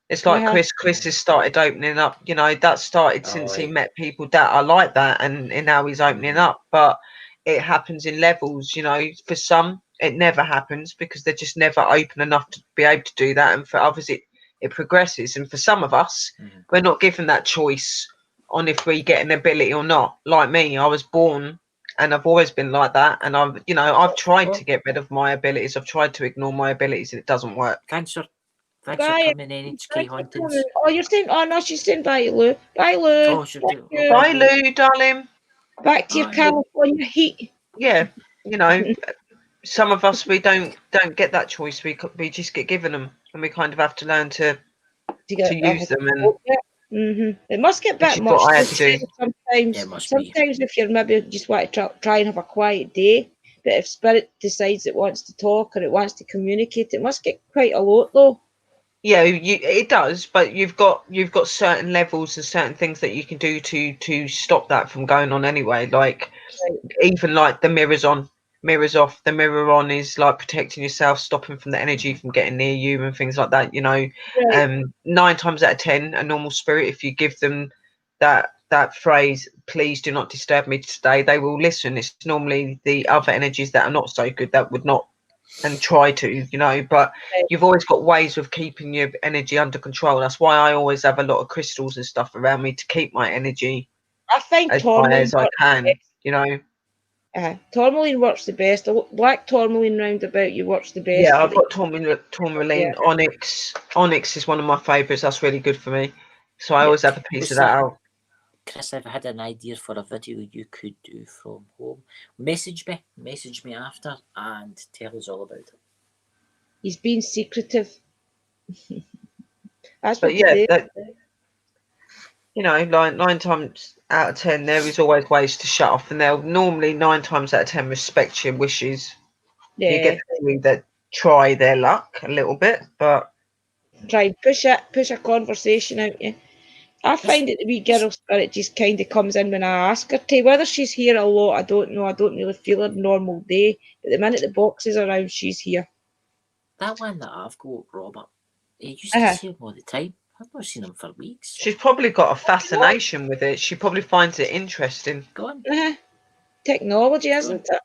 B: It's like Chris has started opening up. You know, that started since he met people that are like that, and now he's opening up. But it happens in levels. You know, for some it never happens because they're just never open enough to be able to do that, and for others it progresses. And for some of us, we're not given that choice on if we get an ability or not. Like me, I was born and I've always been like that. And I've tried to get rid of my abilities. I've tried to ignore my abilities, and it doesn't work.
A: Thanks for
C: Bye.
A: coming, NHK
C: Thanks for
A: Hauntings.
C: coming. Oh, you're saying, oh no, she's saying bye, Lou. Bye, Lou.
A: Oh, sure
C: Thank
A: do.
C: you.
B: Bye, Lou, darling.
C: Back to your
A: Bye.
C: California heat.
B: Yeah, some of us, we don't get that choice. We just get given them, and we kind of have to learn to use them. And
C: It must get a
B: which
C: bit
B: is
C: much
B: what I had to do.
C: sometimes.
A: It must be.
C: Sometimes if you're maybe just want to try and have a quiet day, but if spirit decides it wants to talk or it wants to communicate, it must get quite a lot though.
B: Yeah, it does, but you've got certain levels and certain things that you can do to stop that from going on anyway. Like even like the mirrors on, mirrors off. The mirror on is like protecting yourself, stopping from the energy from getting near you and things like that. 9 times out of 10, a normal spirit, if you give them that phrase, please do not disturb me today, they will listen. It's normally the other energies that are not so good that would not and try to, but you've always got ways of keeping your energy under control. That's why I always have a lot of crystals and stuff around me to keep my energy
C: I find
B: as high as I can,
C: Tourmaline works the best. Black tourmaline roundabout you works the best.
B: Yeah, I've got tourmaline. Onyx is one of my favourites. That's really good for me. So I always have a piece of that out.
A: Chris, I've had an idea for a video you could do from home. Message me after and tell us all about it.
C: He's being secretive. That's
B: But
C: what
B: yeah, like 9 times out of 10, there is always ways to shut off, and they'll normally 9 times out of 10 respect your wishes.
C: Yeah.
B: You get to that try their luck a little bit, but
C: try and push a conversation out you. I find that the wee girl spirit just kind of comes in when I ask her to. Whether she's here a lot, I don't know. I don't really feel her normal day. But the minute the box is around, she's here.
A: That one that I've got, Robert, he used to see him all the time. I've not seen him for weeks.
B: She's probably got a fascination with it. She probably finds it interesting.
A: Go on.
C: Technology, isn't it?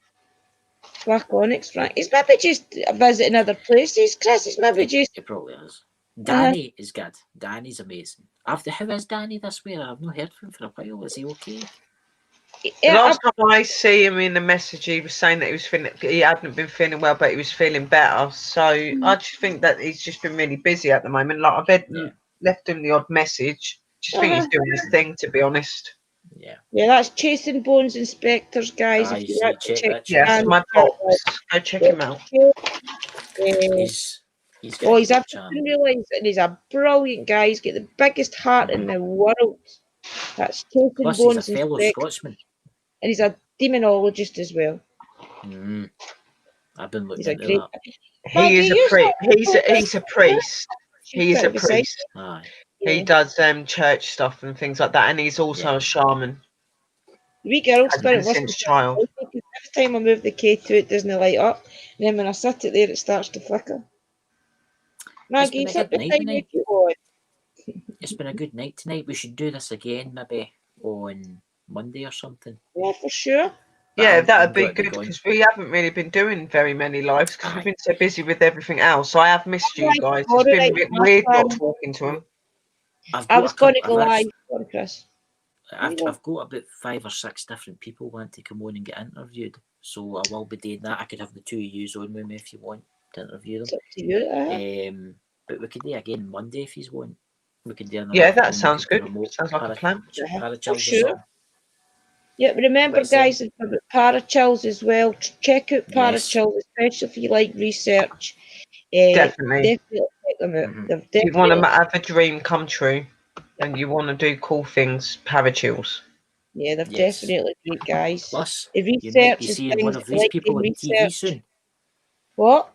C: Black Onyx, right? He's maybe just visiting other places, Chris. He's maybe just...
A: It probably is. Danny is good. Danny's amazing. How is Danny this way? I've not heard from him for a while. Is he okay?
B: The last time I see him in the message, he was saying that he hadn't been feeling well, but he was feeling better. So I just think that he's just been really busy at the moment. Like I've left him the odd message. Just think he's doing his thing, to be honest.
A: Yeah.
C: Yeah, that's Chasing Bones Inspectors, guys. If you like to check
B: that's my box. Go check him out.
A: He's
C: everything realised, and he's a brilliant guy. He's got the biggest heart in the world. That's Chasing Bones
A: He's a fellow Scotsman.
C: And he's a demonologist as well.
A: I've been looking
C: at
A: that.
B: He's a priest. He is a priest.
A: Aye.
B: He does church stuff and things like that, and he's also a shaman.
C: The wee girl spirit
B: since child.
C: Every time I move the K2, it doesn't light up. And then when I sit it there, it starts to flicker. Maggie, sit beside me if you want.
A: It's been a good night tonight. We should do this again, maybe on Monday or something.
C: Yeah, for sure.
B: Yeah, that would be good because we haven't really been doing very many lives because we've been so busy with everything else. So I have missed you guys. It's been a bit weird not talking to him.
C: I was going to go live, Chris.
A: I've got about 5 or 6 different people want to come on and get interviewed. So I will be doing that. I could have the 2 of you on with me if you want to interview them.
C: It's up to you,
A: but we could do again Monday if you want. We could do another.
B: Yeah, that sounds good. Sounds like a plan.
C: Sure. Yeah, remember, guys, about Parachills as well. Check out Parachills, especially if you like research.
B: Definitely
C: check them out.
B: You want to have a dream come true, and you want to do cool things. Parachills.
C: Yeah, they're definitely great guys.
A: Plus, you might be seeing one of these people on TV soon.
C: What?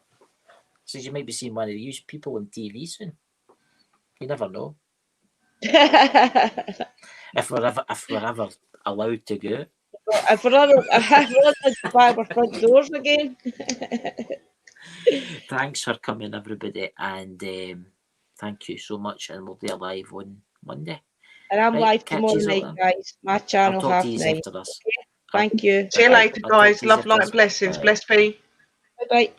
A: So you might be seeing one of these people on TV soon. You never know. if we're ever allowed to go.
C: If we're allowed to buy our front doors again.
A: Thanks for coming, everybody, and thank you so much. And we'll be live on Monday.
C: And I'm live tomorrow night, guys. My channel,
A: I'll talk to you after this.
C: Okay. Thank you.
B: See you later, guys. Love, light, blessings. Blessed be.
C: Bye-bye.